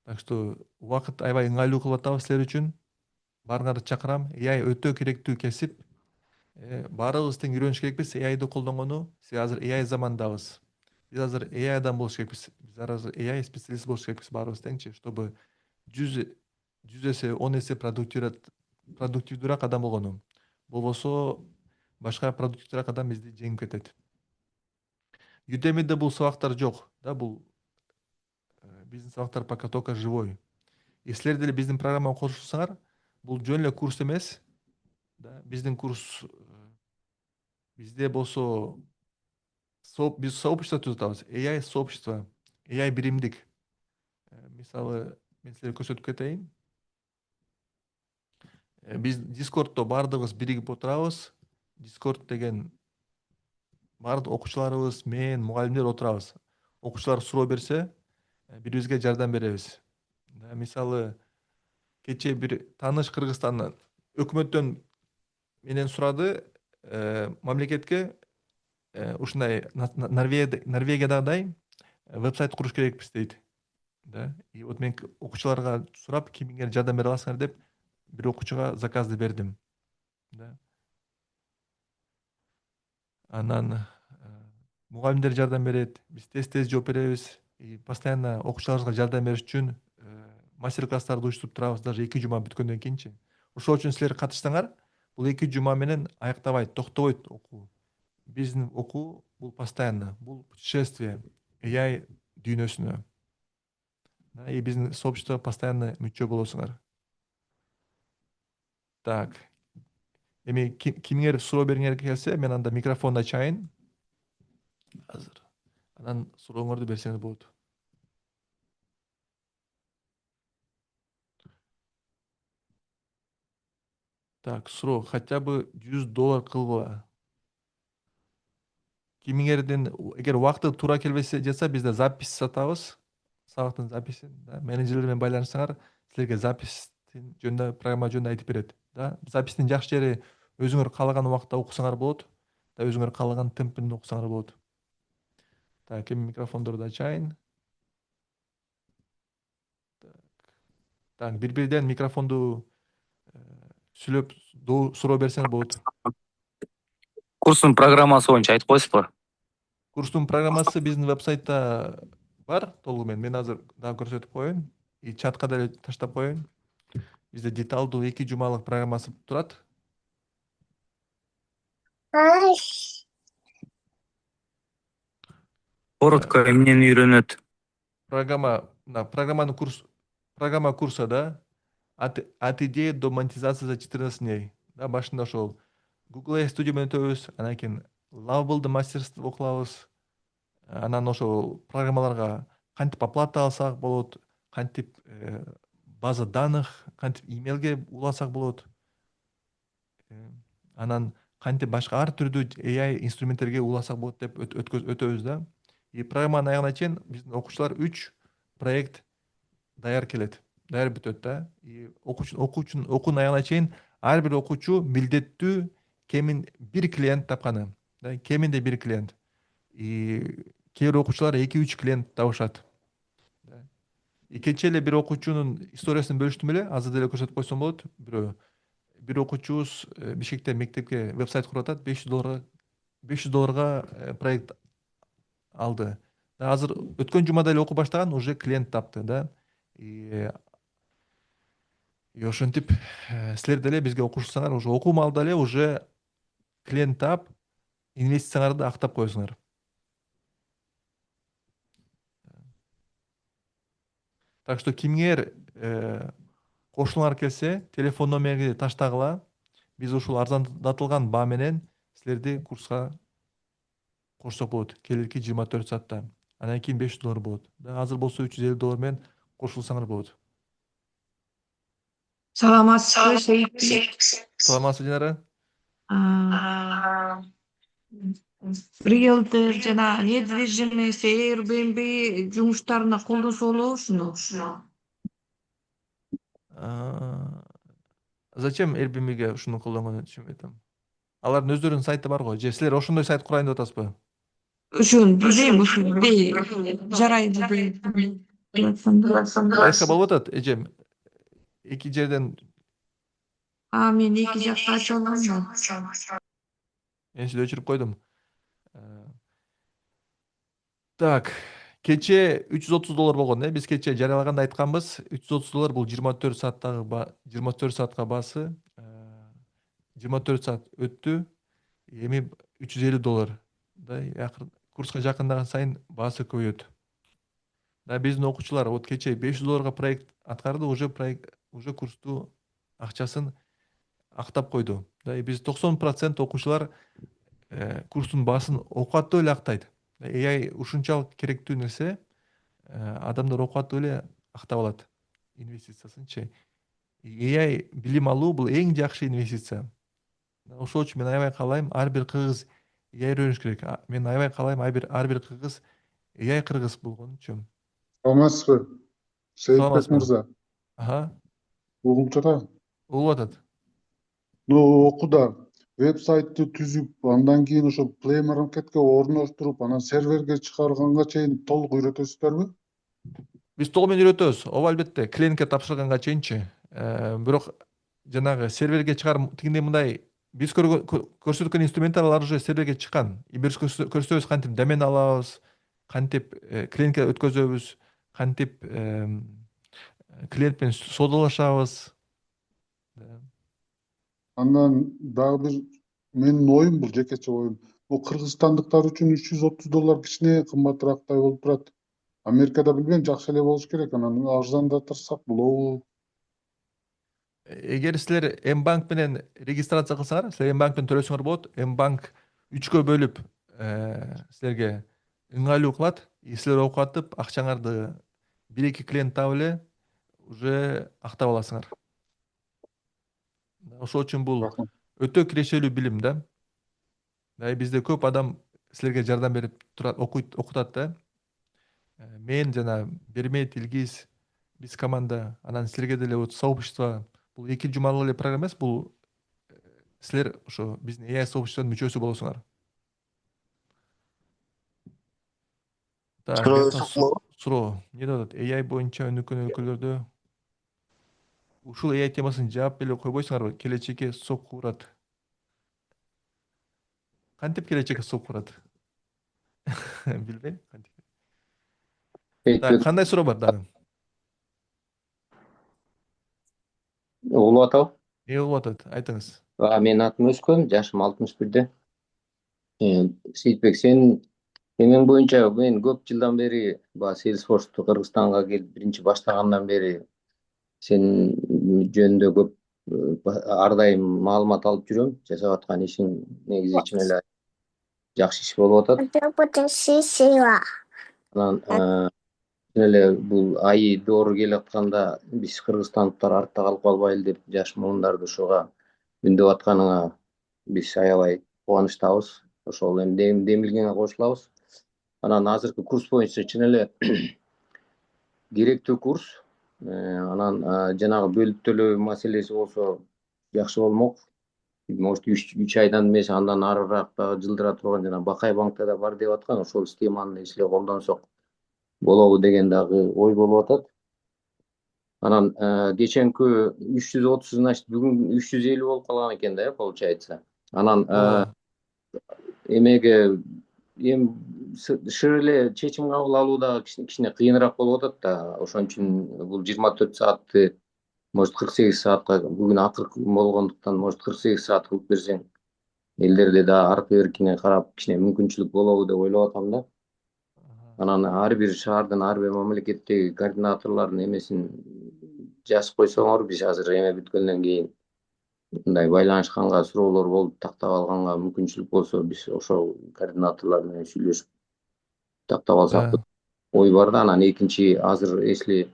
Так что убакыт аябай ыңгайлуу кылып атабыз силер үчүн. Баарыңарды чакырам. AI өтө керектүү кесип. Баарыбыз тең үйрөнүш керекпиз AI'ды колдонгону. Сиз азыр AI замандабыз. Биз азыр AI адам болуш керекпиз. Биз азыр AI специалист болуш керекпиз баарыбыз теңчи, чтобы 100 эсе, 10 эсе продуктивдүүрөөк адам болгону. Болбосо башка продуктивдүүрөөк адам бизди жеңип кетет. Udemy'de бул сабактар жок да, бул биздин сабактар пока только живой. Силер деле биздин программага кошулсаңар, бул жөн эле курс эмес да. Биздин курс бизде болсо биз сообщество түзүп атабыз. AI сообщество, AI биримдик. Мисалы, мен силерге көрсөтүп кетейин. Биз Discord'то баардыгыбыз биригип отурабыз. Discord деген баардык окуучуларыбыз, мен, мугалимдер отурабыз. Окуучулар суроо берсе, бири бирибизге жардам беребиз. Мисалы, кечээ бир тааныш Кыргызстандан өкмөттөн менен сурады, мамлекетке ушундай Норвегиядагыдай веб-сайт куруш керекпиз дейт. Да. И вот мен окуучуларга сурап, кимиңер жардам бере аласыңар деп, бир окуучуга заказды бердим. Да. Анан мугалимдер жардам берет, биз тез жооп беребиз. И постоянно окуучуларыбызга жардам бериш үчүн мастер-класстарды уюштуруп турабыз, даже 2 жума бүткөндөн кийинчи. Ошол үчүн силер катышсаңар, бул 2 жума менен аяктабайт, токтобойт окуу. Биздин окуу бул постоянно, бул путешествие AI дүйнөсүнө. И биздин сообществого постоянно мүчө болосуңар. Так. Эми кимиңер суроо бергиңер келсе, мен анда микрофонду ачайын. Азыр. Анан сурооңорду берсеңер болот. Так, суроо хотя бы $100 кылгыла. Кимиңердин эгер убакыты туура келбесе жатса, бизде запись сатабыз. Сабактын записин, да, менеджерлер менен байланышсаңар, силерге запистин жөнүндө, программа жөнүндө айтып берет, да. Запистин жакшы жери өзүңөр каалаган убакытта окусаңар болот, да, өзүңөр каалаган темпинде окусаңар болот. Так, эми микрофондорду ачайын. Так, бири-бириден микрофонду сүйлөп суроо берсеңер болот. Курстун программасы боюнча айтып коесузбу? Курстун программасы биздин веб-сайтта бар толугу менен. Мен азыр дагы көрсөтүп коеюн. И чатка деле таштап коеюн. Бизде деталдуу 2 жумалык программасы турат. Коротко эмнени үйрөнөт? Программа курса, да. От идеи до монетизации за 14 дней. Да, башында ошол Google AI Studio менен өтөбүз, анан кийин Lovable мастерство окулабыз. Анан ошол программаларга кантип оплата алсак болот, кантип база данных, кантип имейлге улансак болот. Анан кантип башка ар түрдүү AI инструменттерге улансак болот деп өтөбүз, да. И программанын аягына чейин биздин окуучулар 3 проект даяр келет, даяр бүтөт, да. И окуучунун аягына чейин ар бир окуучу милдеттүү кемин бир клиент тапканы, да, кеминде бир клиент. И кээ бир окуучулар 2-3 клиент табышат. И кечээ эле бир окуучунун историясын бөлүштүм эле, азыр деле көрсөтүп койсом болот. Бир окуучубуз Бишкекте мектепке веб-сайт куруп атат, $500 проект алды. Азыр өткөн жумада эле окуу баштаган, уже клиент тапты, да. И ошентип силер деле бизге окушсаңар, уже окуу маалда эле уже клиент таап, инвестицияңарды актап коесуңар. Так что кимиңер кошулуңар келсе, телефон номерди таштагыла. Биз ушул арзандатылган баа менен силерди курска кошсок болот келирки 24 саатта. Анан кийин $500 болот. Азыр болсо $350 менен кошулсаңар болот. Саламатсызбы, Саламатсызбы, Динара? риэлтор жана недвижимость, Airbnb жумуштарына колдонсо болобу ушуну? Зачем Airbnb'ге ушуну колдонгонун түшүнбөй атам. Алардын өздөрүнүн сайты бар го. Же силер ошондой сайт курайын деп атасызбы? Ушун билбейм, ушун жарайды дейт. Байка болуп атат, эжем. Эки жерден Мен эки жакта ача алмаймын. мен сизди өчүрүп койдум. Так, кечээ $330 болгон, биз кечээ жарыялаганда айтканбыз. $330 бул 24 саатка баасы. 24 саат өттү. Эми $350, да, курска жакындаган сайын баасы көбөйөт. Да биздин окуучулар вот кечээ $500 проект аткарды, уже курсту акчасын актап койду. Да биз 90% окуучулар курстун баасын окуп эле актайт. AI ушунчалык керектүү нерсе, адамдар окуп эле актап алат инвестициясынчы. AI билим алуу бул эң жакшы инвестиция. Ошол үчүн мен аябай каалайм, ар бир кыргыз AI үйрөнүш керек. Мен аябай каалайм, ар бир кыргыз AI кыргыз болгончу. Саламатсызбы, Сейитбек Саламатсызбы. мырза? Ага, Угулуп жатабы? болуп атат. Окуда веб-сайтты түзүп, андан кийин ошо Play Marketке орноштуруп, анан серверге чыгарганга чейин толук үйрөтөсүздөрбү? Биз толук менен үйрөтөбүз. Ооба, албетте, клиентке тапшырганга чейинчи. Бирок жанагы серверге чыгарым тигиндей мындай биз көрсөткөн инструментар алар уже серверге чыккан. Биз көрсөтөбүз кантип домен алабыз, кантип клиентке өткөзөбүз, кантип клиент менен соодалашабыз. Андан дагы бир менин оюм, бул жекече оюм. Бул кыргызстандыктар үчүн $330 кичине кымбатыраактай болуп турат. Америкада билбейм, жакшы эле болуш керек, анан арзандатырсак болобу? Эгер силер Mbank менен регистрация кылсаңар, силер Mbank менен төлөсөңөр болот. Mbank 3кө бөлүп силерге ыңгайлуу кылат. Силер окуп атып, акчаңарды 1-2 клиент таап эле уже актап аласыңар. Ошол үчүн бул Рахмат. өтө кирешелүү билим да. Бизде көп адам силерге жардам берип турат, окутат да. Мен жана Бермет, Илгиз, биз команда, анан силерге деле вот сообщество, бул 2 жумалык эле программа эмес, бул силер ошо биздин AI сообществонун мүчөсү болосуңар. Так, суроо. Эмне деп атат? AI боюнча өнүккөн өлкөлөрдө ушул AI темасын жаап эле койбойсуңарбы? Келечекке сокку урат. Кантип келечекке сокку урат? Билбейм. Так, кандай суроо бар дагы? Улуу атабы? Болуп атат, айтыңыз. Менин атым Өскөн, жашым 61-де. Сейитбек, менин боюнча мен көп жылдан бери баягы Salesforce'ту Кыргызстанга келип биринчи баштагандан бери сен жөнүндө көп ар дайым маалымат алып жүрөм. Жасап аткан ишиң негизи чын эле жакшы иш болуп атат. Анан чын эле бул AI доору келатканда биз кыргызстандыктар артта калып калбайлы деп жаш муундарды ушуга үндөп атканыңа биз аябай кубанычтабыз. Ошол эми демилгеңе кошулабыз. Анан азыркы курс боюнча чын эле керектүү курс. Анан жанагы бөлүп төлөө маселеси болсо жакшы болмок. Может 3 айдан эмес, андан арыраак дагы жылдыра турган жана Бакай банкта да бар деп аткан, ошол системаны ишиле колдонсок болобу деген дагы ой болуп атат. Анан кеченкү 330 значит бүгүн 350 болуп калган экен да, получается. Анан эмеге эми шыр эле чечим кабыл алуу дагы кичине кыйыныраак болуп атат да. Ошон үчүн бул 24 саатты может 48 саатка бүгүн акыркы болгондуктан может 48 саат кылып берсең элдерде да аркы беркине карап кичине мүмкүнчүлүк болобу деп ойлоп атам да. Анан ар бир шаардын, ар бир мамлекеттеги координаторлордун эмесин жазып койсоңор, биз азыр эме бүткөндөн кийин мындай байланышканга, суроолор болуп тактап алганга мүмкүнчүлүк болсо, биз ошол координаторлор менен сүйлөшүп тактап алсак деп ой бар да. Анан экинчи азыр если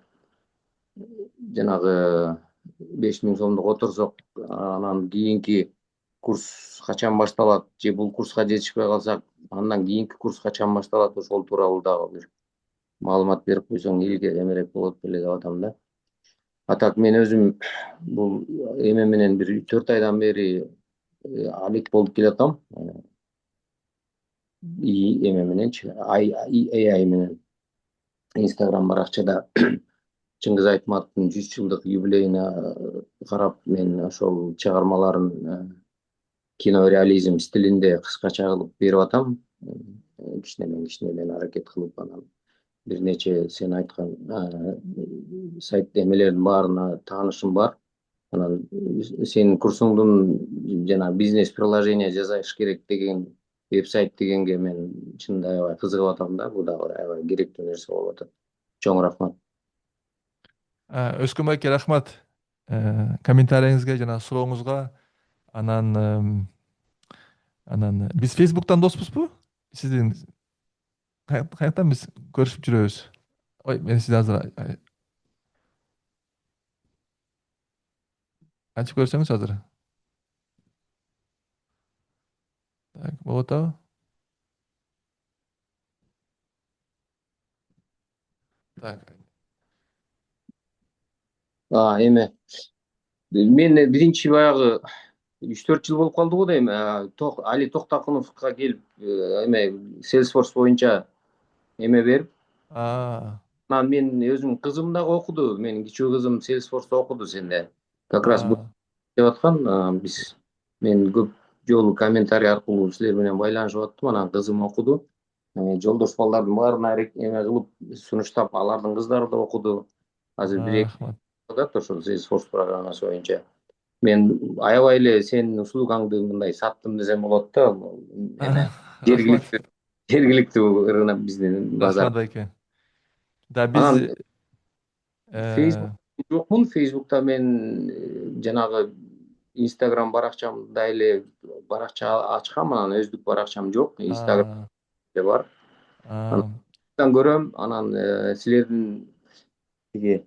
жанагы 5000 сомдук отурсок, анан кийинки курс качан башталат же бул курска жетишпей калсак, андан кийинки курс качан башталат, ошол тууралуу дагы бир маалымат берип койсоң эмерээк болот беле деп атам да. А так мен өзүм бул эме менен бир 4 айдан бери алек болуп келатам. Эме мененчи, AI менен. Instagram баракчада Чыңгыз Айтматовдун 100 жылдык юбилейине карап мен ошол чыгармаларын кинореализм стилинде кыскача кылып берип атам. Кичинеден аракет кылып, анан бир нече сен айткан сайт эмелердин баарына таанышым бар. Анан сенин курсуңдун жана бизнес приложение жасаш керек деген веб-сайт дегенге мен чынында аябай кызыгып атам да. Бул дагы аябай керектүү нерсе болуп атат. Чоң рахмат. Өзкөн байке рахмат. Комментарийиңизге жана сурооңузга. Анан биз Facebook'тан доспузбу? Сиздин каяктан биз көрүшүп жүрөбүз? Ой, мен сизди азыр ачып көрсөңүз азыр. Так, болот атабы? Так. Эме мен биринчи баягы 3-4 жыл болуп калды го дейм. Али Токтакуновго келип эме Salesforce боюнча эме берип, А, анан мен өзүм кызым дагы окуду. Менин кичүү кызым Salesforce'да окуду сенде. Как раз бул а, деп аткан, мен көп жолу комментарий аркылуу силер менен байланышып аттым. Анан кызым окуду. Жолдош балдардын баарына эме кылып сунуштап, алардын кыздары да окуду. Азыр бир рахмат. окуп ошол Salesforce программасы боюнча. Мен аябай эле сенин услугаңды мындай саттым десем болот да. Эме Рахмат. жергиликтүү рынок биздин базар. Рахмат байке. Да, биз Анан Facebook жокмун. Facebook'та мен жанагы Instagram баракчамда эле баракча ачкам. Анан өздүк баракчам жок. Instagram эле бар. Анан көрөм. Анан силердин тиги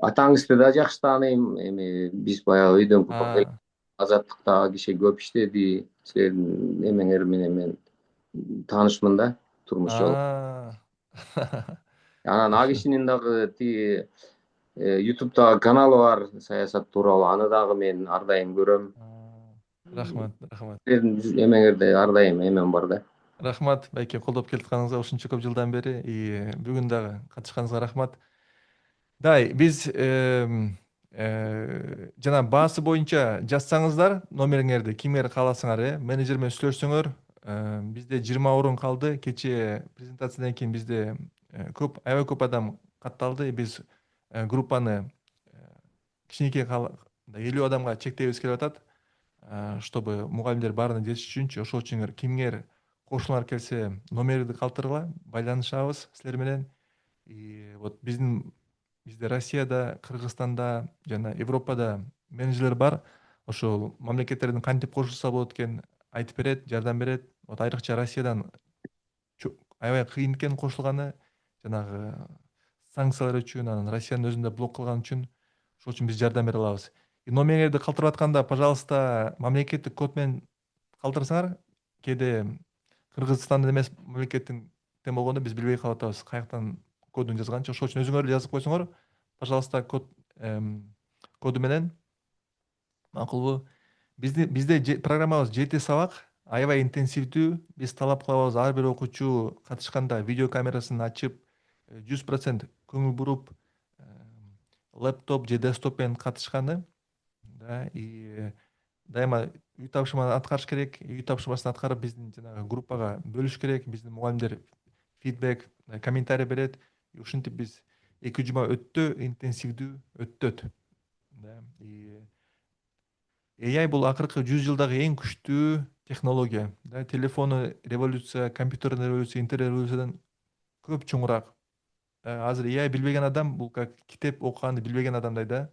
атаңызды да жакшы тааныйм. Эми биз баягы өйдөн кутуп Азаттыктагы киши көп иштеди. Силердин эмеңер менен мен таанышмын да турмуш жолу. Анан а кишинин дагы тиги YouTube'дагы каналы бар, саясат тууралуу. Аны дагы мен ар дайым көрөм. Рахмат, рахмат. Силердин эмеңерде ар дайым эмем бар да. Рахмат байке, колдоп келатканыңызга ушунча көп жылдан бери. Бүгүн дагы катышканыңызга рахмат. Дай, биз жана баасы боюнча жазсаңыздар номериңерди, кимдер кааласаңар, менеджер менен сүйлөшсөңөр. Бизде 20 орун калды. Кечээ презентациядан кийин бизде аябай көп адам катталды. Биз группаны кичинекей 50 адамга чектейбиз келип атат, чтобы мугалимдер баарына жетиш үчүнчү. Ошол үчүн кимгер кошулгуңар келсе, номерди калтыргыла, байланышабыз силер менен. Вот бизде Россияда, Кыргызстанда жана Европада менеджерлер бар. Ошол мамлекеттердин кантип кошулса болот экен айтып берет, жардам берет. Вот айрыкча Россиядан аябай кыйын экен кошулганы, жанагы санкциялар үчүн, анан Россиянын өзүндө блок кылган үчүн. Ошол үчүн биз жардам бере алабыз. Номериңерди калтырып атканда, пожалуйста, мамлекеттик код менен калтырсаңар. Кээде Кыргызстандын эмес мамлекеттин тем болгондо биз билбей калып атабыз, каяктан кодун жазганчы. Ошол үчүн өзүңөр жазып койсоңор, пожалуйста, коду менен. Макулбу? Бизде программабыз 7 сабак, аябай интенсивдүү. Биз талап кылабыз ар бир окуучу катышканда видео камерасын ачып, 100% көңүл буруп, лэптоп же десктоп менен катышканы. Дайыма үй тапшырманы аткарыш керек. Үй тапшырмасын аткарып биздин жанагы группага бөлүш керек. Биздин мугалимдер фидбек, комментарий берет. Ушинтип биз 2 жума өттө интенсивдүү өтөт. AI бул акыркы 100 жылдагы эң күчтүү технология. Телефону революция, компьютердин революция, интернет революциядан көп чоңураак. Азыр AI билбеген адам бул как китеп окуганды билбеген адамдай да.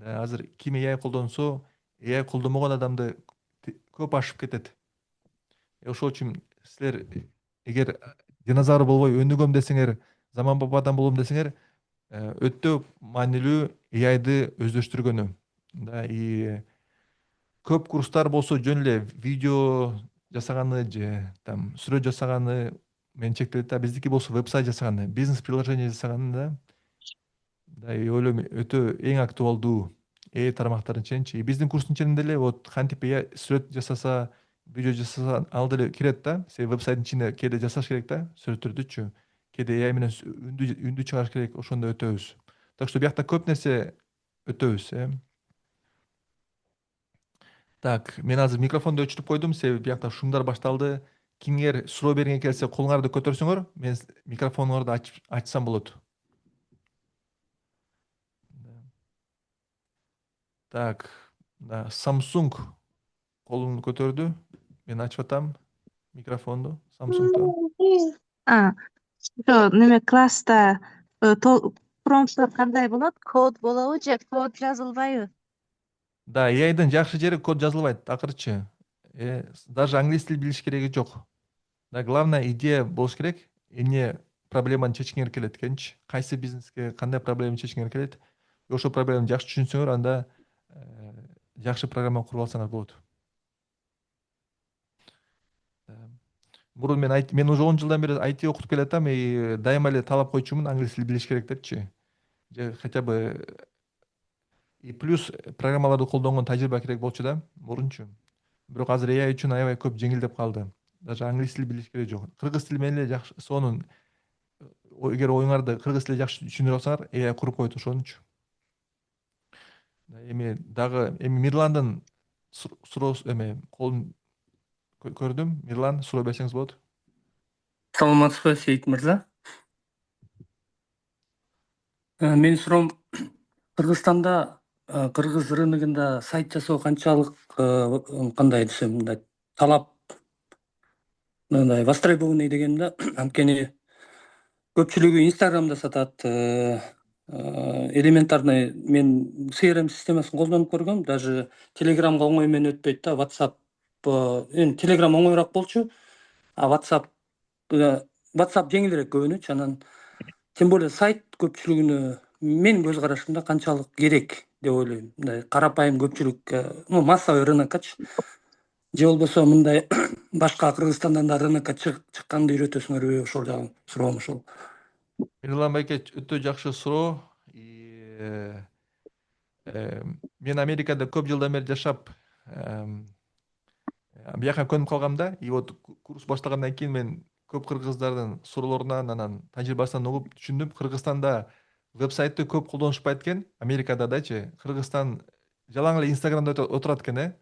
Азыр ким AI колдонсо, AI колдонбогон адамды көп ашып кетет. Ошол үчүн силер эгер динозавр болбой өнүгөм десеңер, заманбап адам болом десеңер, өтө маанилүү AI'ды өздөштүргөнү. Көп курстар болсо жөн эле видео жасаганы же там сүрөт жасаганы мен чектелет да. Биздики болсо веб-сайт жасаганы, бизнес приложение жасаганы да. Ойлойм өтө эң актуалдуу тармактардын ичиненчи. Биздин курстун ичинде деле вот кантип сүрөт жасаса, видео жасаса, ал деле кирет да. Сен веб-сайттын ичинде кээде жасаш керек да, сүрөттөрдүчү. Кээде AI менен үндү чыгарыш керек, ошондо өтөбүз. Так что биякта көп нерсе өтөбүз. Так, мен азыр микрофонду өчүрүп койдум, себеби биякта шумдар башталды. Кимгер суроо бергиңер келсе, колуңарды көтөрсөңөр, мен микрофонуңарды ачсам болот. Так, Samsung колун көтөрдү. Мен ачып атам микрофонду Samsung'da. Ошо неме класста промпттор кандай болот? Код болобу же код жазылбайбы? Да, AI'дын жакшы жери код жазылбайт, акырчы. Даже англис тил билиш кереги жок. Да, главная идея болуш керек. Эмне проблеманы чечкиңер келет экенчи? Кайсы бизнеске кандай проблема чечкиңер келет? Ошол проблеманы жакшы түшүнсөңөр, анда жакшы программа куруп алсаңар болот. Мурун мен уже 10 жылдан бери IT окутуп келатам, и дайыма эле талап койчумун, англис тил билиш керек депчи. Же хотя бы и плюс программаларды колдонгон тажрыйба керек болчу да, мурунчу. Бирок азыр AI үчүн аябай көп жеңилдеп калды. Даже англис тил билиш керек жок. Кыргыз тили менен эле жакшы сонун, эгер оюңарды кыргыз тилде жакшы түшүндүрүп алсаңар, AI куруп коет ошонучу. Эми дагы Мирландын суроосу колун көрдүм. Мирлан, суроо берсеңиз болот. Саламатсызбы, Сейит мырза? Менин суроом, Кыргызстанда кыргыз рыногунда сайт жасоо канчалык кандай десем мындай талап мындай востребованный дегеним да. Анткени көпчүлүгү Инстаграмда сатат. Элементарный мен CRM системасын колдонуп көргөм, даже Телеграмга оңой менен өтпөйт да. WhatsApp эми Telegram оңойраак болчу, а WhatsApp жеңилирээк көбүнөчү. Анан тем более сайт көпчүлүгүнө менин көз карашымда канчалык керек деп ойлойм. Мындай карапайым көпчүлүккө, массовый рыноккачы. Же болбосо мындай башка Кыргызстандан да рынокко чыкканды үйрөтөсүңөрбү? Ошол жагы суроом ошол. Мирлан байке, өтө жакшы суроо. Мен Америкада көп жылдан бери жашап, бияка көнүп калгам да. И вот курс баштагандан кийин мен көп кыргыздардын суроолорунан, анан тажрыйбасынан угуп түшүндүм. Кыргызстанда веб-сайтты көп колдонушпайт экен. Америкада дачы Кыргызстан жалаң эле Инстаграмда отурат экен,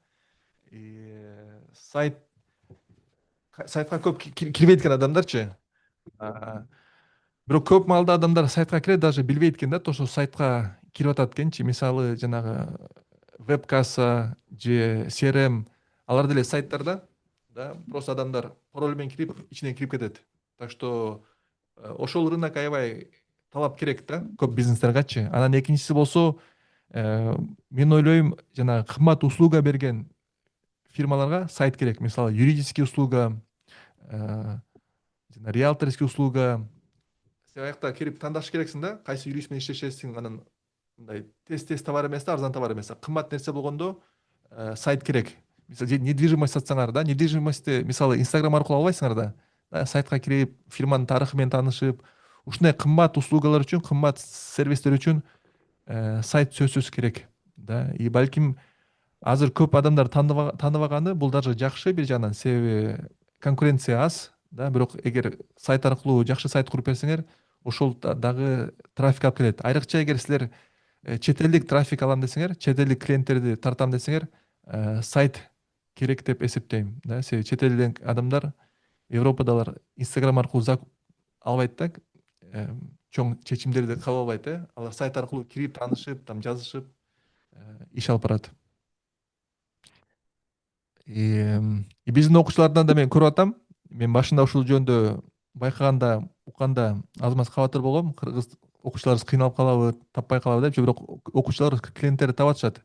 сайтка көп кирбейт экен адамдарчы. Бирок көп маалда адамдар сайтка кирет, даже билбейт экен да, ошо сайтка кирип атат экенчи. Мисалы, жанагы веб-касса же CRM, алар деле сайттарда, да, просто адамдар пароль менен кирип, ичине кирип кетет. Так что ошол рынок аябай талап керек да, көп бизнестергачы. Анан экинчиси болсо, мен ойлойм, жанагы кымбат услуга берген фирмаларга сайт керек. Мисалы, юридический услуга, риэлторский услуга. Сен аякта кирип тандаш керексиң да, кайсы юрист менен иштешесиң, анан мындай тез товар эмес да, арзан товар эмес. Кымбат нерсе болгондо сайт керек. Мисалы, недвижимость сатсаңар да, недвижимостьти мисалы Инстаграм аркылуу албайсыңар да, сайтка кирип, фирманын тарыхы менен таанышып, ушундай кымбат услугалар үчүн, кымбат сервистер үчүн сайт сөзсүз керек, да. И балким азыр көп адамдар тааныбаганы бул даже жакшы бир жагынан, себеби конкуренция аз, да. Бирок эгер сайт аркылуу жакшы сайт куруп берсеңер, ошол дагы трафик алып келет. Айрыкча эгер силер чет элдик трафик алам десеңер, чет элдик клиенттерди тартам десеңер, сайт керек деп эсептейм, да. Себеби чет элден адамдар, Европадалар Инстаграм аркылуу албайт да, чоң чечимдерди кабыл албайт, алар сайт аркылуу кирип, таанышып, там жазышып иш алып барат. Биздин окуучулардан да мен көрүп атам. Мен башында ушул жөнүндө байкаганда, укканда аз маз кабатыр болгом. Кыргыз окуучуларыбыз кыйналып калабы, таппай калабы депчи, бирок окуучулар клиенттерди таап атышат.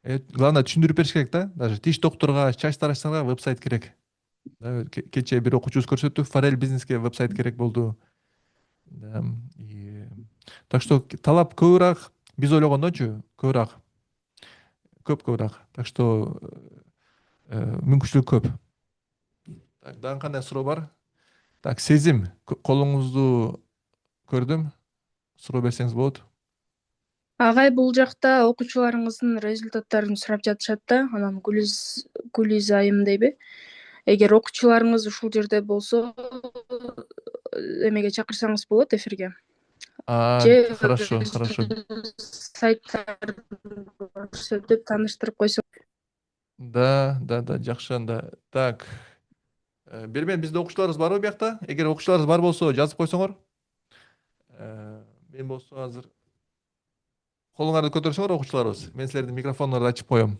Главное түшүндүрүп бериш керек да. Даже тиш доктурга, чач тарачтарга веб-сайт керек. Кечээ бир окуучубуз көрсөттү, Форель бизнеске веб-сайт керек болду. Так что талап көбүрөөк, биз ойлогондочу, көбүрөөк. Так что мүмкүнчүлүк көп. Так, дагы кандай суроо бар? Так, Сезим, колуңузду көрдүм. Суроо берсеңиз болот. Агай, бул жакта окуучуларыңыздын результаттарын сурап жатышат да, анан Гулиз айым дейби? Эгер окуучуларыңыз ушул жерде болсо, эмеге чакырсаңыз болот эфирге. Хорошо. Сайттарды көрсөтүп тааныштырып койсоң. Да, жакшы анда. Так. Бермен, бизде окуучуларыбыз барбы биякта? Эгер окуучуларыбыз бар болсо, жазып койсоңор. Мен болсо азыр колуңарды көтөрсөңөр окуучуларыбыз. Мен силердин микрофондорду ачып коем.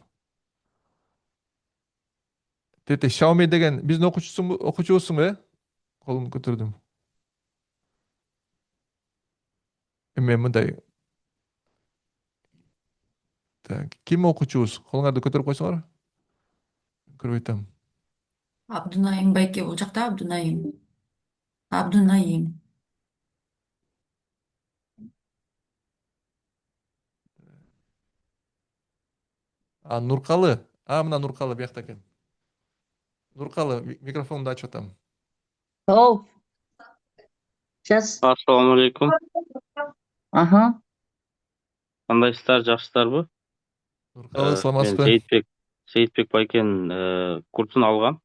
Тете Xiaomi деген биздин окуучубузсуңбу, э? Колумду көтөрдүм. Эми мындай. Так, ким окуучубуз? Колуңарды көтөрүп койсоңор. Көрүп айтам. Абдунаим байке, бул жакта Абдунаим. Абдунаим. Нуркалы. Мына Нуркалы биякта экен. Нуркалы, микрофонду ачып атам. Ау, сейчас. Ассаламу алейкум. Ага. Кандайсыздар, жакшысыздарбы? Нуркалы, Мен саламатсызбы? Сейитбек байкенин курсун алгам.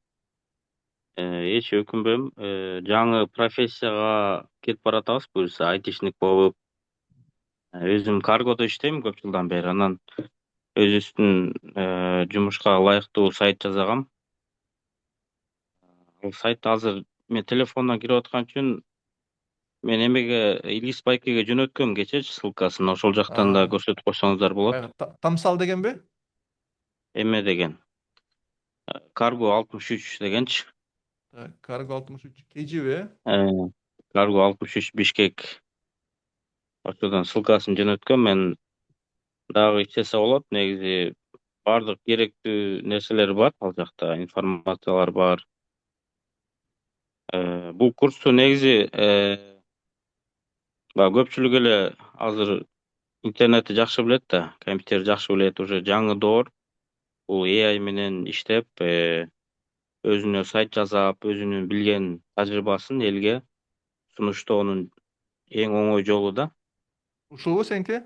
Эч өкүнбөйм. Жаңы профессияга кетип баратабыз, буюрса айтишник болуп. Өзүм каргодо иштейм көп жылдан бери. Анан өзүбүздүн жумушка ылайыктуу сайт жасагам. Ал сайтты азыр мен телефондон кирип аткан үчүн мен эмеге Илгиз байкеге жөнөткөм кечечи ссылкасын. Ошол жактан да көрсөтүп койсоңуздар болот. Баягы Тамсал дегенби? Эме деген. Карго 63 дегенчи. Карго 63 KGB, Карго 63 Бишкек. Ошодон ссылкасын жөнөткөм. Мен дагы иштесе болот. Негизи бардык керектүү нерселер бар ал жакта, информациялар бар. Бул курсту негизи көпчүлүк эле азыр интернетти жакшы билет да, компьютер жакшы билет, уже жаңы доор. Бул AI менен иштеп, өзүнө сайт жасап, өзүнүн билген тажрыйбасын элге сунуштоонун эң оңой жолу да. Ушулбу сеники?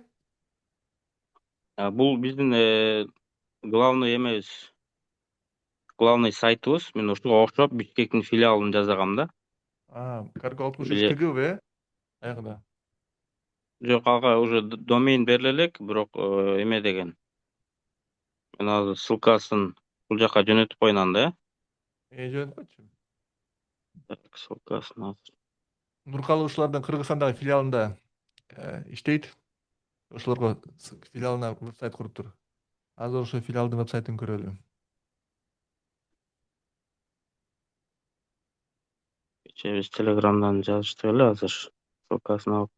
Бул биздин главный эмебиз, главный сайтыбыз. Мен ушуга окшоп Бишкектин филиалын жасагам да. Карго 63 KGB, э? Аягында. Жок, ага уже домен бериле элек, бирок эме деген. Мен азыр ссылкасын бул жака жөнөтүп коеюн анда, Жөнөтүп койчу. Так, ссылкасын азыр. Нуркалы ушулардын Кыргызстандагы филиалында иштейт. Ошолорго филиалына веб-сайт куруптур. Азыр ошо филиалдын веб-сайтын көрөлү. Биз Телеграмдан жазыштык эле азыр. Ссылкасын алып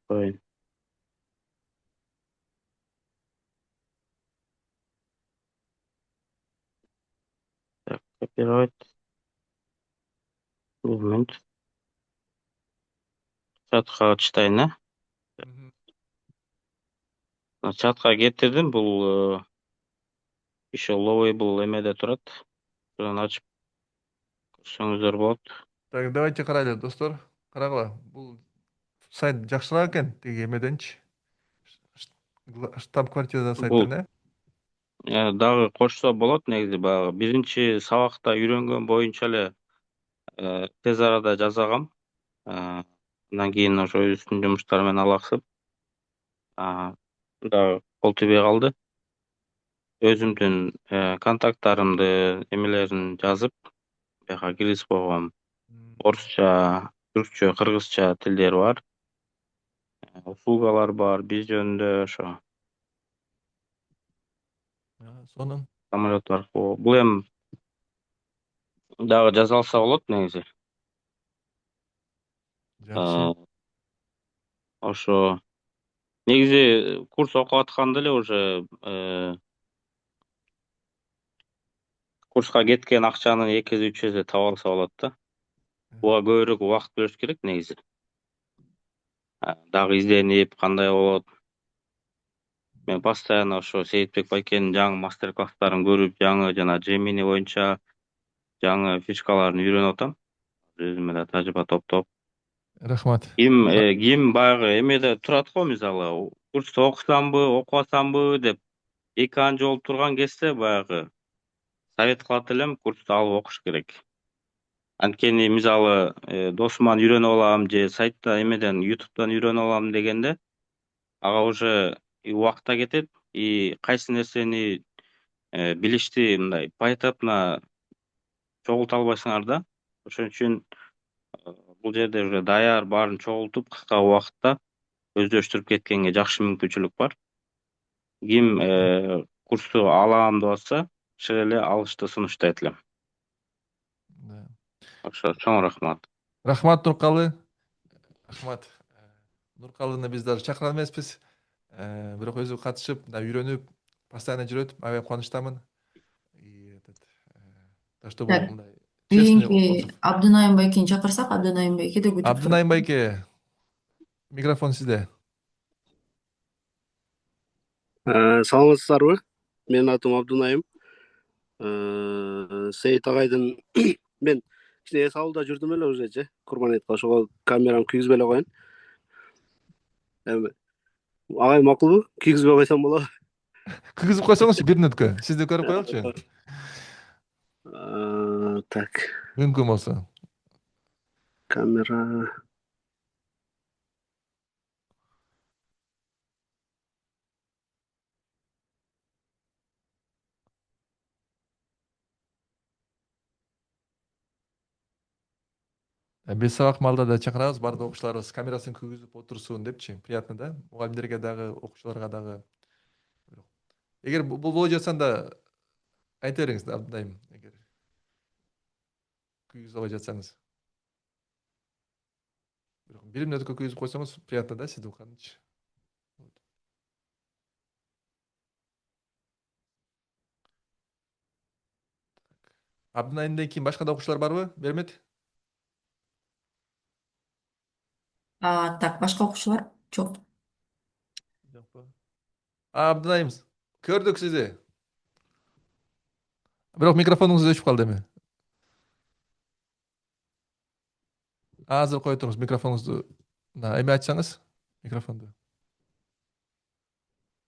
коеюн. Так, копировать. Movement. Чатка чытайын, э? Чатка кетирдим. Бул еще lowable эмеде турат. Ошондон ачып көрсөңүздөр болот. Так, давайте карайлы, достор. Карагыла. Бул сайт жакшыраак экен тиги эмеденчи. Штаб-квартира сайттан, э? Дагы кошсо болот негизи. Баягы биринчи сабакта үйрөнгөн боюнча эле тез арада жасагам. Андан кийин ошо өзүбүздүн жумуштар менен алаксып дагы кол тийбей калды. Өзүмдүн контакттарымды эмелерин жазып, бияка киргизип койгом. Орусча, түркчө, кыргызча тилдер бар. Услугалар бар, биз жөнүндө ошо. Сонун. Самолет аркылуу. Бул эми дагы жасалса болот негизи. Жакшы. Ошо негизи курс окуп атканда эле уже курска кеткен акчанын 2-3 эсе таба алса болот да. Буга көбүрөөк убакыт бөлүш керек негизи. Дагы изденип, кандай болот. Мен постоянно ошо Сейитбек байкенин жаңы мастер-класстарын көрүп, жаңы жана Gemini боюнча жаңы фишкаларын үйрөнүп атам. Өзүмө да тажрыйба топтоп. Рахмат. Ким баягы эмеде турат го, мисалы, курста окусамбы, окубасамбы деп 2 жолу турган кезде баягы совет кылат элем, курсту алып окуш керек. Анткени мисалы досуман үйрөнүп алам же сайтта эмеден YouTube'дан үйрөнүп алам дегенде ага уже убакыт кетет, кайсы нерсени билишти мындай поэтапно чогулта албайсыңар да. Ошон үчүн бул жерде уже даяр баарын чогултуп кыска убакытта өздөштүрүп кеткенге жакшы мүмкүнчүлүк бар. Ким курсту алам деп атса, чыга эле алышты сунуштайт элем. Да. Ошо чоң рахмат. Рахмат Нуркалы. Рахмат. Нуркалыны биз дагы чакыра эмеспиз. Бирок өзү катышып, мына үйрөнүп, постоянно жүрөт. Аябай кубанычтамын. И так что бул Так, мындай честный отзыв. кийинки Абдунайым байкени чакырсак, Абдунайым байке да күтүп турат. Абдунайым байке, микрофон сизде. Саламатсыздарбы? Менин атым Абдунайым. Сейит агайдын мен кичине эс алууда жүрдүм эле уже, Курман айтка ошого камерамды күйгүзбөй эле коеюн. Агай макулбу? Күйгүзбөй койсом болобу? Кыргызып койсоңузчу бир мүнөткө. Сизди көрүп коелучу. Так, Мүмкүн болсо. камера. Биз сабак маалда да чакырабыз, баардык окуучуларыбыз камерасын күйгүзүп отурсун депчи. Приятно да. Мугалимдерге дагы, окуучуларга дагы. Эгер бул болуп жатса да айта бериңиз, Абдунайым, эгер күйгүзүп албай жатсаңыз. Бирок бир мүнөткө күйгүзүп койсоңуз приятно да, сизди укканычы. Абдунайымдан кийин башка да окуучулар барбы? Бермет? Так, башка окуучулар жок. Жокпу? Абдунайым, көрдүк сизди. Бирок микрофонуңуз өчүп калды эми. Азыр кое туруңуз микрофонуңузду. Эми ачсаңыз микрофонду.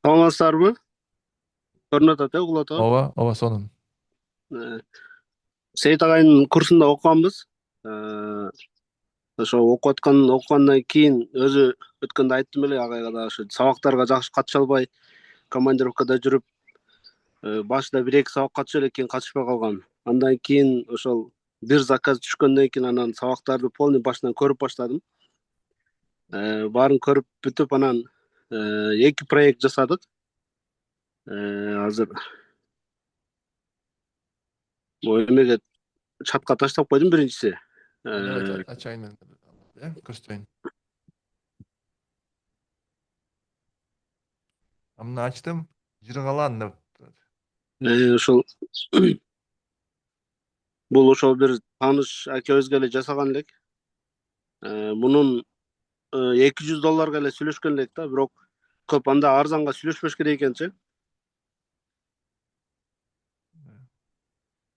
Саламатсыздарбы? Көрүнүп атат, угулуп атабы? Ооба, сонун. Сейит агайдын курсунда окуганбыз. Ошо окугандан кийин өзү өткөндө айттым эле агайга да, ошо сабактарга жакшы катыша албай, командировкада жүрүп, башында 1-2 сабак катышып эле кийин катышпай калгам. Андан кийин ошол бир заказ түшкөндөн кийин анан сабактарды полный башынан көрүп баштадым. Баарын көрүп бүтүп, анан 2 проект жасадык. Азыр эмеге чатка таштап койдум биринчиси. Давайте ачайын мен. Көрсөтөйүн. Мына ачтым. Жыргалан деп. Ошол бул ошол бир тааныш акебизге эле жасаган элек. Мунун $200 эле сүйлөшкөн элек да, бирок көп анда арзанга сүйлөшпөш керек экенчи.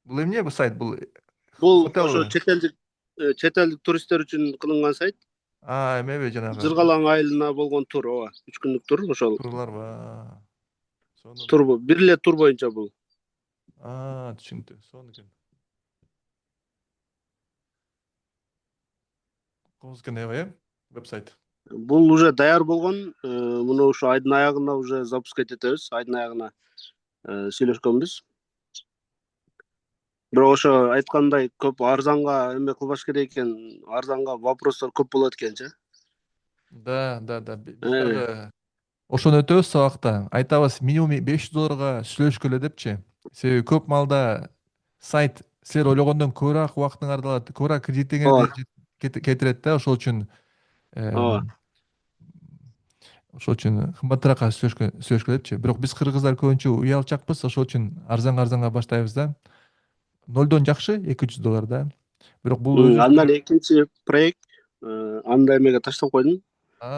Бул эмне бул сайт? Бул ошо чет элдик туристтер үчүн кылынган сайт. Эмеби жанагы. Жыргалаң айылына болгон тур, ооба, 3 күндүк тур, ошол. Турларбы? Тур, бир эле тур боюнча бул. Түшүнүктүү. Сонун экен. Козгенева, веб-сайт. Бул уже даяр болгон. Муну ушу айдын аягына уже запускать этебиз. Айдын аягына сүйлөшкөнбүз. Бирок ошо айткандай көп арзанга эме кылбаш керек экен. Арзанга вопростор көп болот экенчи. Да. Биз дагы ошону өтөбүз сабакта. Айтабыз, минимум $500 сүйлөшкөлө депчи. Себеби көп маалда сайт силер ойлогондон көбүрөөк убактыңарды алат, көбүрөөк кредитиңерди кетирет да, ошол үчүн кымбатыраак сүйлөшкөлө депчи. Бирок биз кыргыздар көбүнчө уялчакпыз, ошол үчүн арзанга баштайбыз да. $0 жакшы, $200 да. Бирок бул андан экинчи проект анда эмеге таштап койдум.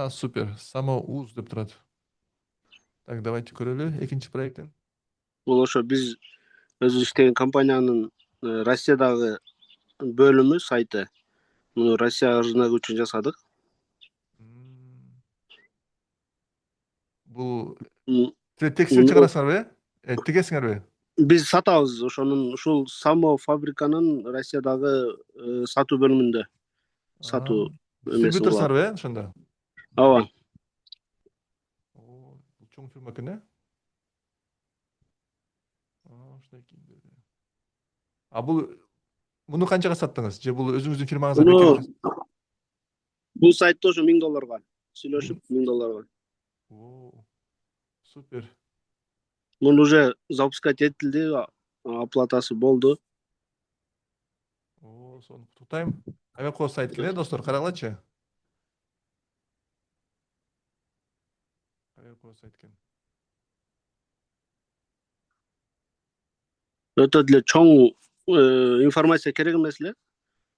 Супер. Само уз деп турат. Так, давайте көрөлү экинчи проекттен. Бул ошо биз өзү иштеген компаниянын Россиядагы бөлүмү сайты. Муну Россия рыногу үчүн жасадык. Бул текстиль чыгарасыңарбы? Тигесиңерби? Биз сатабыз ошонун, ушул Само фабриканын Россиядагы сатуу бөлүмүндө. Сатуу эмеси бар. Дистрибьюторсуңарбы, ошондо? Ооба. Бул чоң фирма экен, э? Бул муну канчага саттыңыз? Же бул өзүңүздүн фирмаңызга бекер? Бул сайтты ошо $1000 сүйлөшүп, $1000. Супер. Муну уже запускать этилди. оплатасы болду. Соны куттуктайм. Аябай кооз сайт экен, достор, карагылачы. Аябай кооз сайт экен. Өтө деле чоң информация керек эмес эле.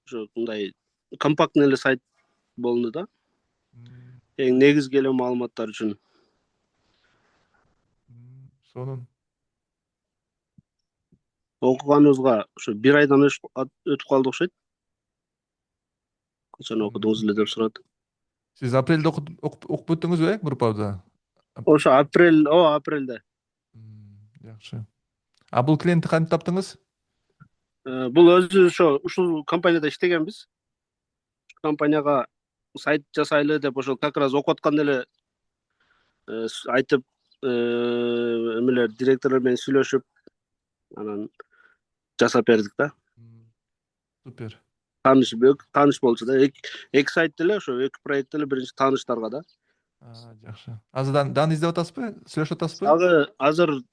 Ошо мындай компактный эле сайт болду да. Эң негизги эле маалыматтар үчүн. Сонун. Окуганыбызга ошо 1 айдан өтүп калды окшойт. Качан окудуңуз эле деп сурат. Сиз апрелде окуп бүттүңүзбү, группабызда? Ошо апрелде. Жакшы. А бул клиентти кантип таптыңыз? Бул өзү ушул компанияда иштегенбиз. Компанияга сайт жасайлы деп ошол как раз окуп атканда эле айтып, эмелер директорлор менен сүйлөшүп, анан жасап бердик да. Супер. Тааныш болчу да. Эки сайт деле ошо эки проект деле биринчи тааныштарга да. Жакшы. Азыр дагы издеп атасызбы? Сүйлөшүп атасызбы?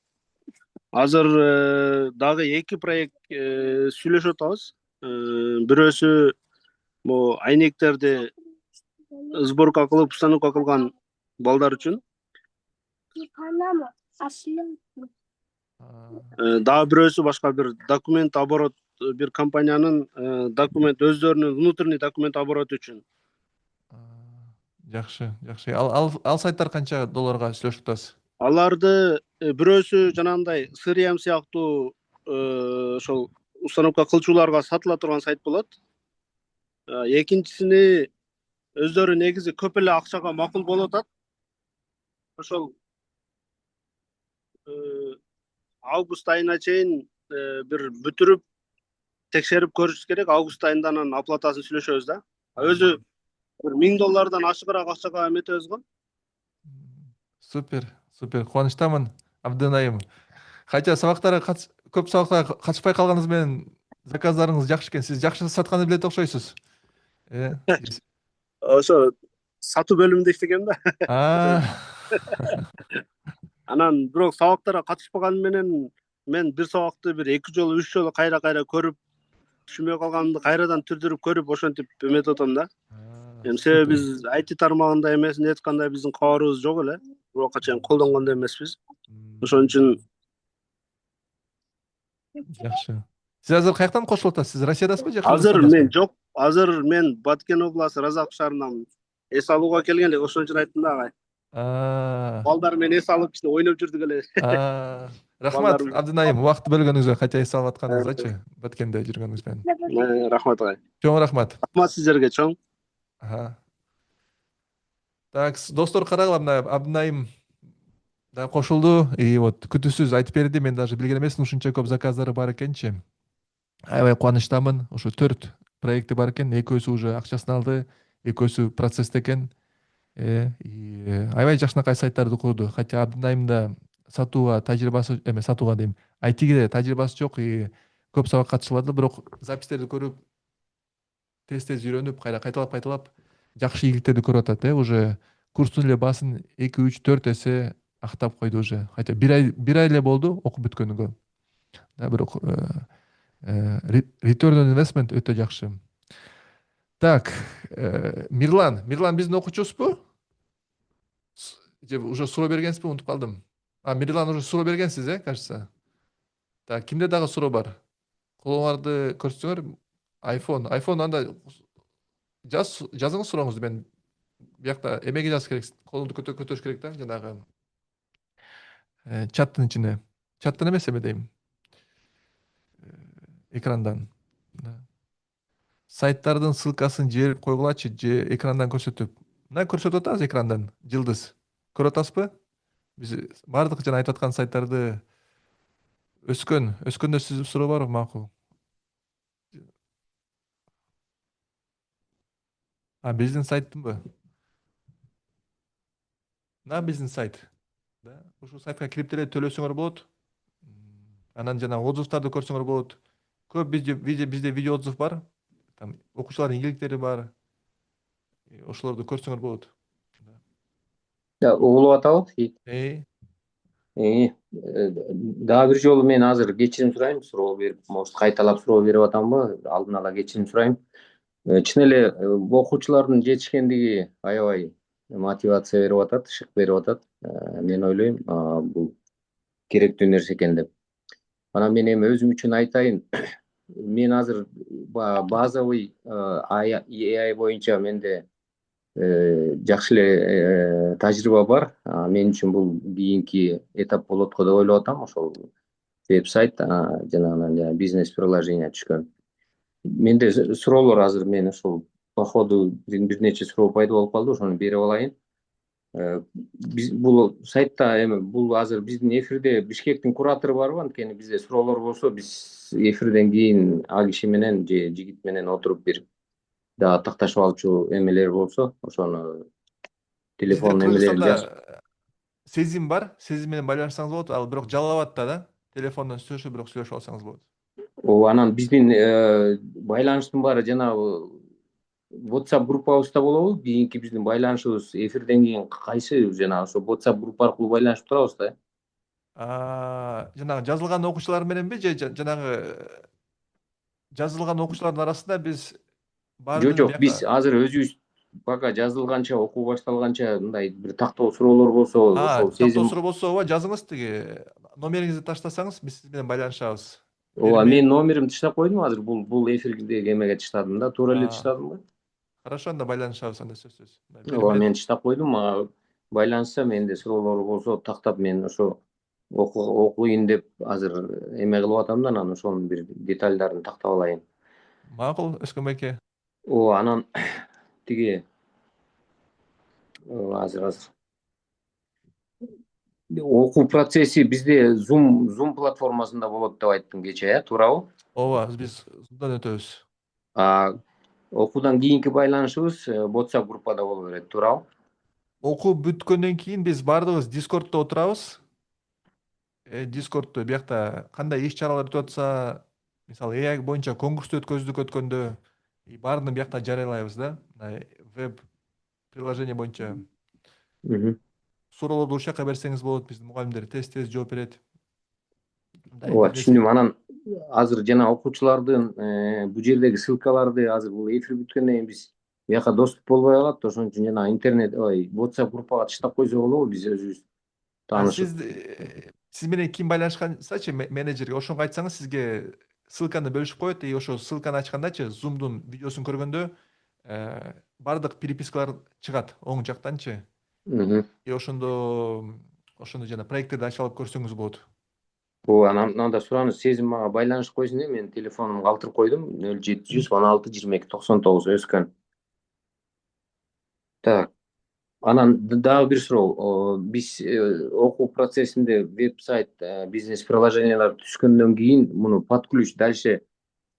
Азыр дагы эки проект сүйлөшүп атабыз. Бирөөсү могу айнектерди сборка кылып, установка кылган балдар үчүн. Дагы бирөөсү башка бир документ оборот, бир компаниянын документ өздөрүнүн внутренний документ обороту үчүн. Жакшы. Ал сайттар канча долларга сүйлөшүп атасыз? Аларды бирөөсү жанагындай CRM сыяктуу ошол установка кылчуларга сатыла турган сайт болот. Экинчисини өздөрү негизи көп эле акчага макул болуп атат. Ошол август айына чейин бир бүтүрүп текшерип көрүш керек. Август айында анан оплатасын сүйлөшөбүз да. Өзү бир $1000 ашыгыраак акчага эметебиз го. Супер. Кубанычтамын, Абдынайым. Кача сабактарга көп сабактарга катышпай калганыңыз менен заказдарыңыз жакшы экен. Сиз жакшы сатканды билет окшойсуз. Ошо сатуу бөлүмүндө иштегем да. Анан бирок сабактарга катышпаганы менен мен бир сабакты бир 2 жолу 3 жолу кайра көрүп, түшүнбөй калганымды кайрадан түрдүрүп көрүп ошентип эметип атам да. Себеби биз IT тармагында эмес, неткандай биздин кабарыбыз жок эле. Буга чейин колдонгон да эмеспиз. Ошон үчүн жакшы. Сиз азыр каяктан кошулуп атасыз? Сиз Россиядасызбы же азыр мен жок. Азыр мен Баткен областы Разак шаарынан эс алууга келген элек, ошон үчүн айттым да агай. Балдар менен эс алып ичинде ойноп жүрдүк эле. Рахмат, Абдынайым, убакыт бөлгөнүңүзгө, кача эс алып атканыңызгачы, Баткенде жүргөнүңүз менен. Рахмат агай. Чоң рахмат. Рахмат сиздерге чоң. Так, достор, карагыла, мына Абдынайым да кошулду. И вот күтүүсүз айтып берди. Мен даже билген эмесмин ушунча көп заказдары бар экенчи. Аябай кубанычтамын. Ошо 4 проекти бар экен. Экөөсү уже акчасын алды, экөөсү процессте экен. Аябай жакшынакай сайттарды курду. Хотя Абдынайымда сатууга тажрыйбасы эме, сатууга дейм, айтиге тажрыйбасы жок. Көп сабак катышып, бирок запистерди көрүп, тез үйрөнүп, кайталап жакшы ийгиликтерди көрүп атат. Уже курстун эле баасын 2, 3, 4 эсе актап койду уже. Хотя бир ай эле болду окуп бүткөнүгө. Бирок return on investment өтө жакшы. Так, Мирлан биздин окуучусузбу? Же уже суроо бергенсизби, унутуп калдым. Мирлан уже суроо бергенсиз, кажется. Так, кимде дагы суроо бар? Колуңарды көрсөтсөңөр. iPhone анда жазыңыз сурооңузду. Мен биякта эмеге жазыш керек. Колуңду көтөрүш керек да, жанагы чаттын ичине. Чаттан эмес эме дейм. Экрандан. Сайттардын ссылкасын жиберип койгулачы, же экрандан көрсөтүп. Мына көрсөтүп атабыз экрандан. Жылдыз. Көрүп атасызбы? Биз бардык жана айтып аткан сайттарды өскөндө сиз суроо барбы, макул? Бизнес сайттынбы? Мына бизнес сайт. Ушул сайтка кирип деле төлөсөңөр болот. Анан жана отзывдарды көрсөңөр болот. Көп бизде видео отзыв бар. Там окуучулардын ийгиликтери бар. Ошолорду көрсөңөр болот. Угулуп атабыз. Дагы бир жолу мен азыр кечирим сурайм, суроо берип, может кайталап суроо берип атамбы, алдын ала кечирим сурайм. Чын эле окуучулардын жетишкендиги аябай мотивация берип атат, шык берип атат. Мен ойлойм, бул керектүү нерсе экен деп. Анан мен эми өзүм үчүн айтайын. Мен азыр базовый AI боюнча менде жакшы эле тажрыйба бар. Мен үчүн бул кийинки этап болот го деп ойлоп атам. Ошол веб-сайт жанагы бизнес приложение түшкөн. Менде суроолор азыр мен ошол по ходу бир нече суроо пайда болуп калды, ошону берип алайын. Биз бул сайтта эми бул азыр биздин эфирде Бишкектин куратору барбы? Анткени бизде суроолор болсо биз эфирден кийин ал киши менен же жигит менен отуруп бир дагы такташып алчу эмелер болсо, ошону Бизде телефон эмелерин Кыргызстанда сезим бар. Сезим менен байланышсаңыз болот. Ал бирок жалабат да. Телефондон сөйлөшүп бирок сүйлөшүп алсаңыз болот. Анан биздин байланыштын баары жанагы WhatsApp группабызда болобу? Кийинки биздин байланышыбыз эфирден кийин кайсы жанагы ошо WhatsApp группа аркылуу байланышып турабыз да. Жанагы жазылган окуучулар мененби же жанагы жазылган окуучулардын арасында биз баары менен Жок, биз азыр өзүбүз пока жазылганча, окуу башталганча мындай бир тактоо суроолор болсо, ошол тактоо сезим. суроо болсо ооба жазыңыз, тиги номериңизди таштасаңыз биз сиз менен байланышабыз. Мен номеримди таштап койдум азыр, бул эфирдеги эмеге таштадым да, туура эле таштадымбы? Хорошо, анда байланышабыз, анда сөзсүз. Мен таштап койдум, мага байланышса, менде суроолор болсо тактап мен ошо окуйын деп азыр эме кылып атам да, анан ошонун бир детальдарын тактап алайын. Макул, Өскөн байке. Анан тиги азыр окуу процесси бизде Zoom платформасында болот деп айттым кече, туурабы? Ооба, биз Zoom'дан өтөбүз. Окуудан кийинки байланышыбыз WhatsApp группада боло берет, туурабы? Окуу бүткөндөн кийин биз баардыгыбыз Discord'то отурабыз. Discord'то биякта кандай иш чаралар өтүп атса, мисалы AI боюнча конкурсту өткөндө баарын биякта жарыялайбыз да. Веб приложение боюнча. Суроолорду ушул жака берсеңиз болот, биздин мугалимдер тез жооп берет. Түшүндүм. Анан азыр жана окуучулардын бул жердеги ссылкаларды азыр бул эфир бүткөндөн кийин биз бияка доступ болбой калат, ошон үчүн жана интернет, WhatsApp группага таштап койсок болобу, биз өзүбүз таанышып. Сиз менен ким байланышкансачы менеджерге ошону айтсаңыз, сизге ссылканы бөлүшүп коет, ошо ссылканы ачкандачы Zoom'дун видеосун көргөндө бардык перепискалар чыгат оң жактанчы. Ошондо жана проекттерди ачып алып көрсөңүз болот. Анан да сураныз, сезим мага байланышып койсун деп мен телефонумду калтырып койдум. 0716 22 99 Өскөн. Так. Анан дагы бир суроо. Биз окуу процессинде веб-сайт, бизнес приложениялар түшкөндөн кийин муну под ключ дальше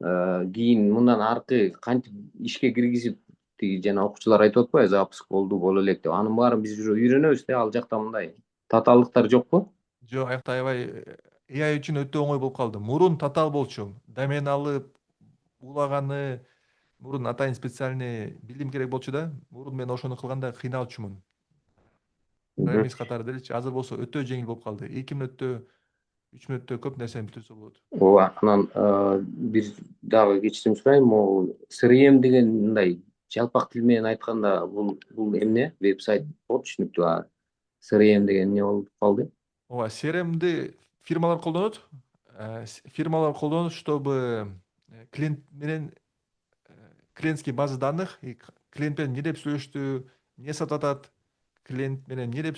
кийин мындан аркы кантип ишке киргизип, тиги жана окуучулар айтып атпайбы, запуск болду, боло элек деп. Анын баарын биз уже үйрөнөбүз да, ал жакта мындай татаалдыктар жокпу? Жок, аякта аябай AI үчүн өтө оңой болуп калды. Мурун татаал болчу. Домен алып, улаганы, мурун атайын специальный билим керек болчу да. Мурун мен ошону кылганда кыйналчумун. Программист катары деличи. Азыр болсо өтө жеңил болуп калды. 2 мүнөттө, 3 мүнөттө көп нерсени бүтүрсө болот. Анан бир дагы кечирим сурайм. CRM деген мындай жалпак тил менен айтканда бул эмне? Веб-сайт болуп түшүнүктүү. CRM деген эмне болуп калды? CRM'ди фирмалар колдонот. Фирмалар колдонот, чтобы клиентский база данных, клиент менен эмне деп сүйлөштү, эмне сатып атат, клиент менен эмне деп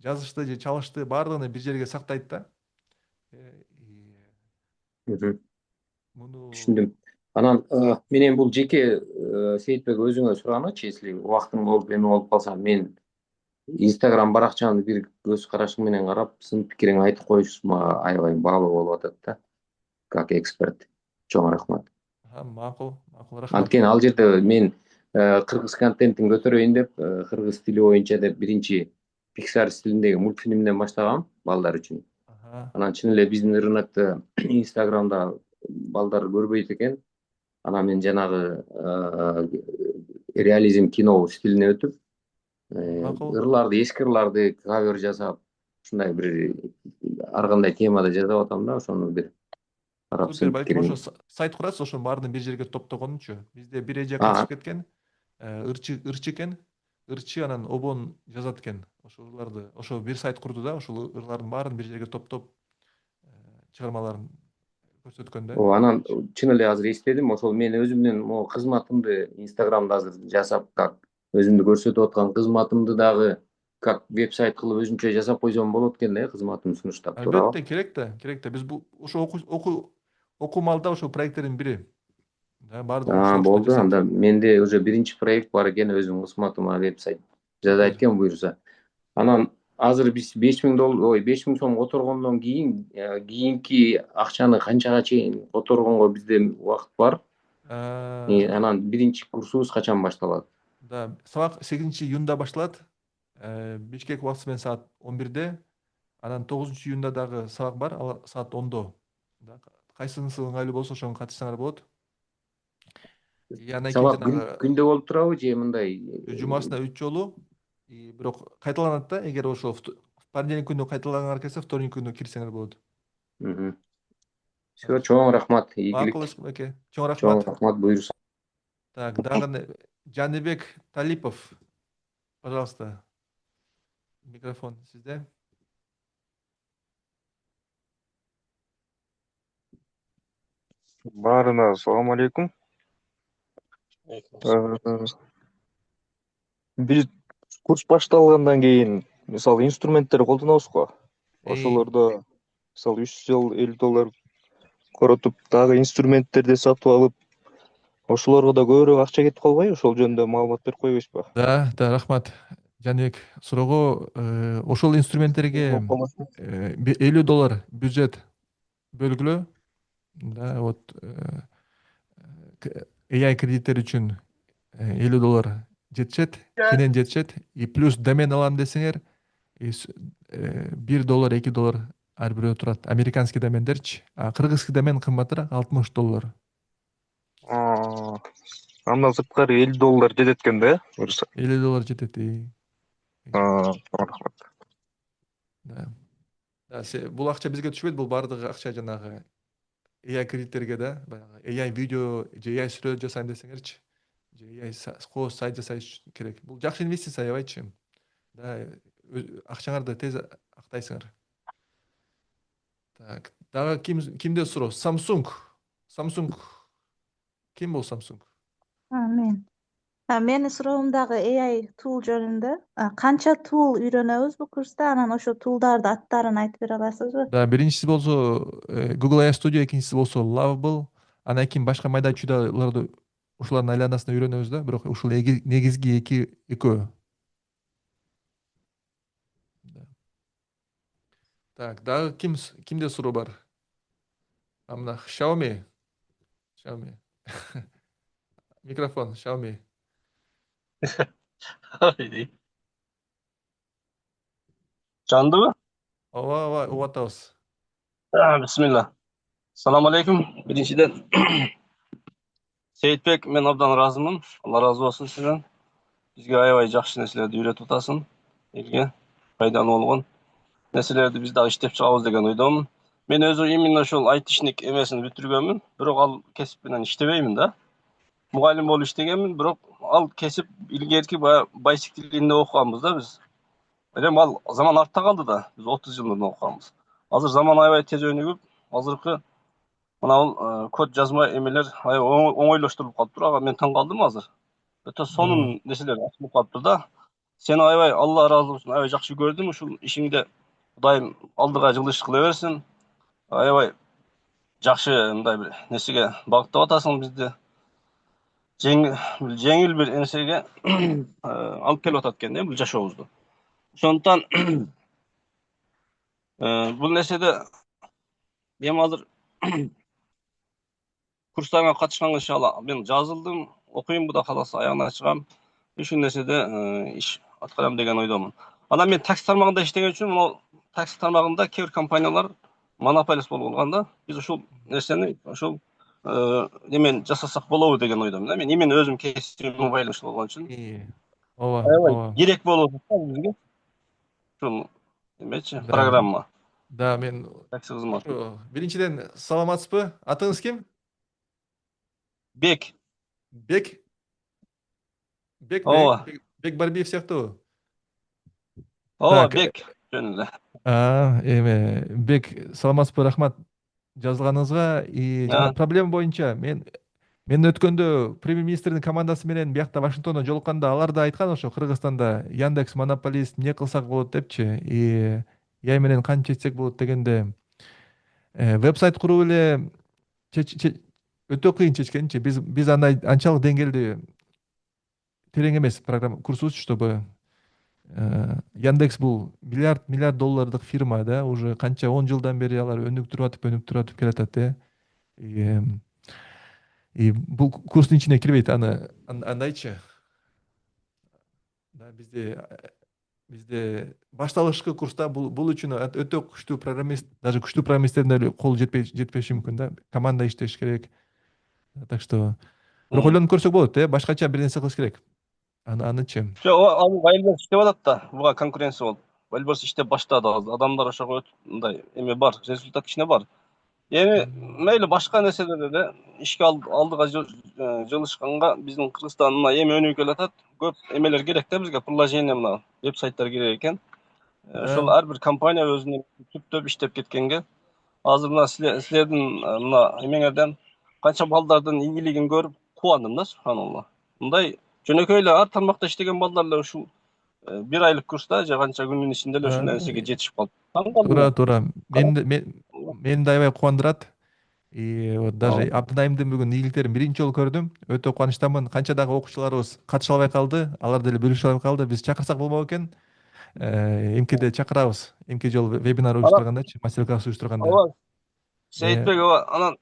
жазышты же чалышты, баардыгын бир жерге сактайт да. Түшүндүм. Анан менен бул жеке Сейитбек өзүңө суранычы, если убактың болуп эме болуп калса, мен Instagram баракчаңды бир көз карашың менен карап, сын пикириңди айтып коюш мага аябай баалуу болуп атат да. Как эксперт. Чоң рахмат. Макул, рахмат. Анткени ал жерде мен кыргыз контентин көтөрөйүн деп, кыргыз тили боюнча деп биринчи Pixar стилиндеги мультфильмден баштагам балдар үчүн. Анан чын эле биздин рынокто Instagramда балдар көрбөйт экен. Анан мен жанагы реализм кино стилине өтүп, ырларды, эски ырларды кавер жасап, ушундай бир ар кандай темада жасап атам да, ошону бир карап Супер, балким сыйынтып ошо сайт курасыз, ошонун баарын бир жерге топтогончу. Бизде бир эже берейин. катышып кеткен, ырчы экен. Ырчы анан обон жазат экен. Ошо ырларды, ошо бир сайт курду да, ошол ырлардын баарын бир жерге топтоп чыгармаларын көрсөткөн да. Анан чын эле азыр эстедим, ошол мен өзүмдүн могу кызматымды Инстаграмда азыр жасап, как өзүмдү көрсөтүп аткан кызматымды дагы как веб-сайт кылып өзүнчө жасап койсом болот экен да, кызматымды сунуштап, туурабы? Албетте керек да. Биз бул ошо окуу малда ошол проекттердин бири. Да, баардыгы ошол Болду. Анда менде уже биринчи проект бар экен, өзүмдүн кызматыма веб-сайт жасайт экен буюрса. Анан азыр биз $5000, 5000 сом которгондон кийинки акчаны канчага чейин которгонго бизде убакыт бар. Анан биринчи курсубуз качан башталат? Да, сабак 8-июнда башталат. Бишкек убакыты менен саат 11-де. Анан 9-июнда дагы сабак бар, ал саат 10-до. Кайсынысы ыңгайлуу болсо ошого катышсаңар болот. Анан кийин Сабак жанагы күндө болуп турабы же мындай? жумасына 3 жолу, бирок кайталанат да. Эгер ошол понедельник күнү кайталангыңар келсе, вторник күнү кирсеңер болот. Все, чоң рахмат, ийгилик. Макул эке. Чоң Чоң рахмат. рахмат, буюрса. Так, дагы Жаныбек Талипов. Пожалуйста. Микрофон сизде. Баарына салам алейкум. Биз курс башталгандан кийин мисалы инструменттерди колдонобуз го. Ошолордо мисалы $350 коротуп, дагы инструменттерди сатып алып, ошолорго да көбүрөөк акча кетип калбайбы? Ошол жөнүндө маалымат берип койбойсузбу? Да, рахмат. Жаныбек, суроого ошол инструменттерге $50 бюджет бөлгүлө. Да, вот AI кредиттер үчүн $50 жетишет, кенен жетишет. И плюс домен алам десеңер, $1, $2 ар бирөө турат. Американский домендерчи. А кыргызский домен кымбатыраак, $60. Андан сырткары $50 жетет экен да, буюрса. $50 жетет. Рахмат. Да. Бул акча бизге түшпөйт, бул баардыгы акча жанагы AI кредиттерге да, баягы AI видео же AI сүрөт жасайм десеңерчи, же AI сайт жасаш керек. Бул жакшы инвестиция аябайчы. Да, акчаңарды тез актайсыңар. Так, дагы кимде суроо? Samsung. Ким бул Samsung? Мен. Менин суроом дагы AI tool жөнүндө. Канча tool үйрөнөбүз бул курста? Анан ошо tool'дарды аттарын айтып бере аласызбы? Да, биринчиси болсо Google AI Studio, экинчиси болсо Lovable. Анан кийин башка майда чүйдаларды ушулардын айланасында үйрөнөбүз да, бирок ушул негизги экөө. Так, дагы кимде суроо бар? Мына Xiaomi. Микрофон, Xiaomi. Жандыбы? Ооба, угуп атабыз. Бисмилла. Салам алейкум. Биринчиден Сейитбек, мен абдан ыраазымын. Алла ыраазы болсун сизден. Бизге аябай жакшы нерселерди үйрөтүп атасың. Элге пайдалуу болгон нерселерди биз дагы иштеп чыгабыз деген ойдомун. Мен өзү именно ошол айтишник эмесин бүтүргөнмүн, бирок ал кесип менен иштебеймин да. Мугалим болуп иштегенмин, бирок ал кесип илгерки байсик тилинде окуганбыз да биз. Эми ал заман артта калды да, биз 30 жылдан окуганбыз. Азыр заман аябай тез өнүгүп, азыркы мына код жазма эмелер аябай оңойлоштурулуп калыптыр. Ага мен таң калдым азыр. Өтө сонун нерселер ачылып калыптыр да. Сени аябай Алла ыраазы болсун, аябай жакшы көрдүм. Ушул ишиңде Кудайым алдыга жылыш кыла берсин. Аябай жакшы мындай бир нерсеге багыттап атасың бизди. Жеңил бир нерсеге алып келип атат экен да бул жашообузду. Ошондуктан бул нерседе мен азыр курстарга катышканга иншалла мен жазылдым, окуйм, Кудай кааласа аягына чыгам. Ушул нерседе иш аткарам деген ойдомун. Анан мен такси тармагында иштеген үчүн могу такси тармагында кээ бир компаниялар монополист болуп калган да. Биз ушул нерсени ушул немен жасасак болобу деген ойдомун да. Мен именно өзүм кесибим байланыштуу болгон үчүн. Ооба. Керек болуп атат бизге. Ушул Эмечи, Да, программа. да, мен Такси кызматы. биринчиден саламатсызбы? Атыңыз ким? Бек. Бек? Бек, Ооба. Бек Барбиев сыяктуу. Ооба, Так, Бек жөнүндө. эме, Бек, саламатсызбы, рахмат жазылганыңызга. И жана проблема боюнча мен өткөндө премьер-министрдин командасы менен биякта Вашингтондо жолукканда алар да айткан ошо Кыргызстанда Яндекс монополист, эмне кылсак болот депчи. И яй менен кантип чечсек болот дегенде веб-сайт куруп эле өтө кыйын чечкенчи. Биз андай анчалык деңгээлде терең эмес программа курсубуз, чтобы Яндекс бул миллиард доллардык фирма да, уже канча 10 жылдан бери алар өнүк туруп келатат и бул курстун ичине кирбейт. Андайчы. Да, бизде башталышкы курста бул үчүн өтө күчтүү программист, даже күчтүү программисттердин эле колу жетпеши мүмкүн да. Команда иштеш керек. Так что бирок ойлонуп көрсөк болот, башкача бир нерсе кылыш керек. Анычы. Ал Wildberries иштеп атат да, буга конкуренция болуп. Wildberries иштеп баштады азыр. Адамдар ошого мындай эме бар, результат кичине бар. Эми мейли башка нерселерде да ишке алдыга жылышканга биздин Кыргызстан мына эми өнүгүп келатат. Көп эмелер керек да бизге, приложение мына веб-сайттар керек экен. Ошол ар бир компания өзүнүн түптөп иштеп кеткенге азыр мына силердин мына эмеңерден канча балдардын ийгилигин көрүп кубандым да, субханалла. Мындай жөнөкөй эле ар тармакта иштеген балдар эле ушул бир айлык курста же канча күндүн ичинде эле ушундай нерсеге жетишип калды. Туура. Мени да аябай кубандырат. И вот даже Абдынайымдын бүгүн ийгиликтерин биринчи жолу көрдүм. Өтө кубанычтамын. Канча дагы окуучуларыбыз катыша албай калды. Алар деле бөлүшө албай калды. Биз чакырсак болмок экен. Эмкеде чакырабыз. Эмки жолу вебинар уюштургандачы, мастер-класс уюштурганда. Ооба. Сейитбек ооба, анан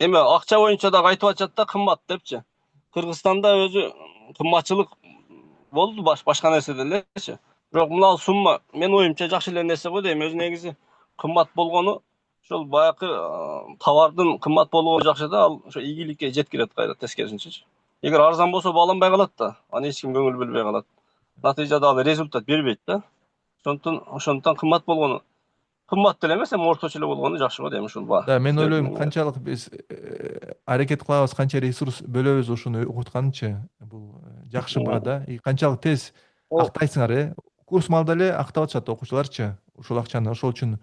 эме акча боюнча дагы айтып атышат да, кымбат депчи. Кыргызстанда өзү кымбатчылык болду башка нерседе элечи. Бирок мына сумма менин оюмча жакшы эле нерсе го дейм. Өзү негизи кымбат болгону ошол баягы товардын кымбат болгону жакшы да, ал ошо ийгиликке жеткирет кайра тескерисинчечи. Эгер арзан болсо бааланбай калат да, аны эч ким көңүл бөлбөй калат. Натыйжада ал результат бербейт да. Ошондуктан кымбат болгону, кымбат деле эмес, эми орточо эле болгону жакшы го дейм ушул баа. Да, мен ойлойм, канчалык биз аракет кылабыз, канча ресурс бөлөбүз ушуну окутканчы, бул жакшы баа да. И канчалык тез актайсыңар, курс маалда эле актап атышат окуучуларчы ушул акчаны. Ошол үчүн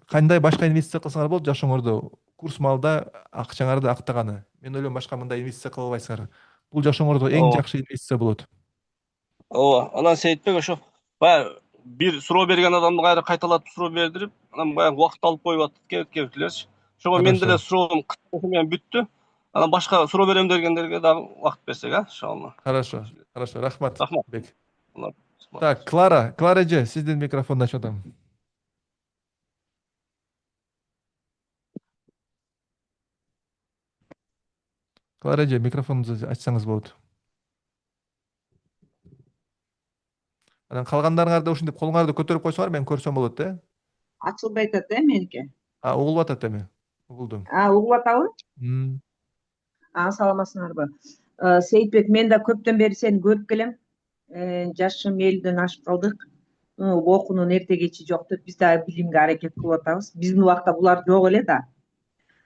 кандай башка инвестиция кылсаңар болот жашооңордо, курс маалда акчаңарды актаганы. Мен ойлойм, башка мындай инвестиция кыла албайсыңар. Бул жашооңордо эң жакшы инвестиция болот. Ооба, анан Сейитбек ошо баягы бир суроо берген адамды кайра кайталатып суроо бердирип, анан баягы убакыт алып коюп атат кээбитлерчи. Ошого мен деле суроом менен бүттү. Анан башка суроо берем дегендерге дагы убакыт берсек, иншалла. Хорошо, рахмат. Бек. Рахмат. Так, Клара эже, сиздин микрофонду ачып атам. Клара эже, микрофонуңузду ачсаңыз болот. Анан калгандарыңарды ушинтип колуңарды көтөрүп койсоңор, мен көрсөм болот, Ачылбай атат, меники. Угулуп атат эми. Угулдум. Угулуп атабы? Саламатсыңарбы? Сейитбек, мен да көптөн бери сени көрүп келем. Жашым 50ден ашып калдык. Окуунун эрте кечи жок деп биз дагы билимге аракет кылып атабыз. Биздин убакта булар жок эле да.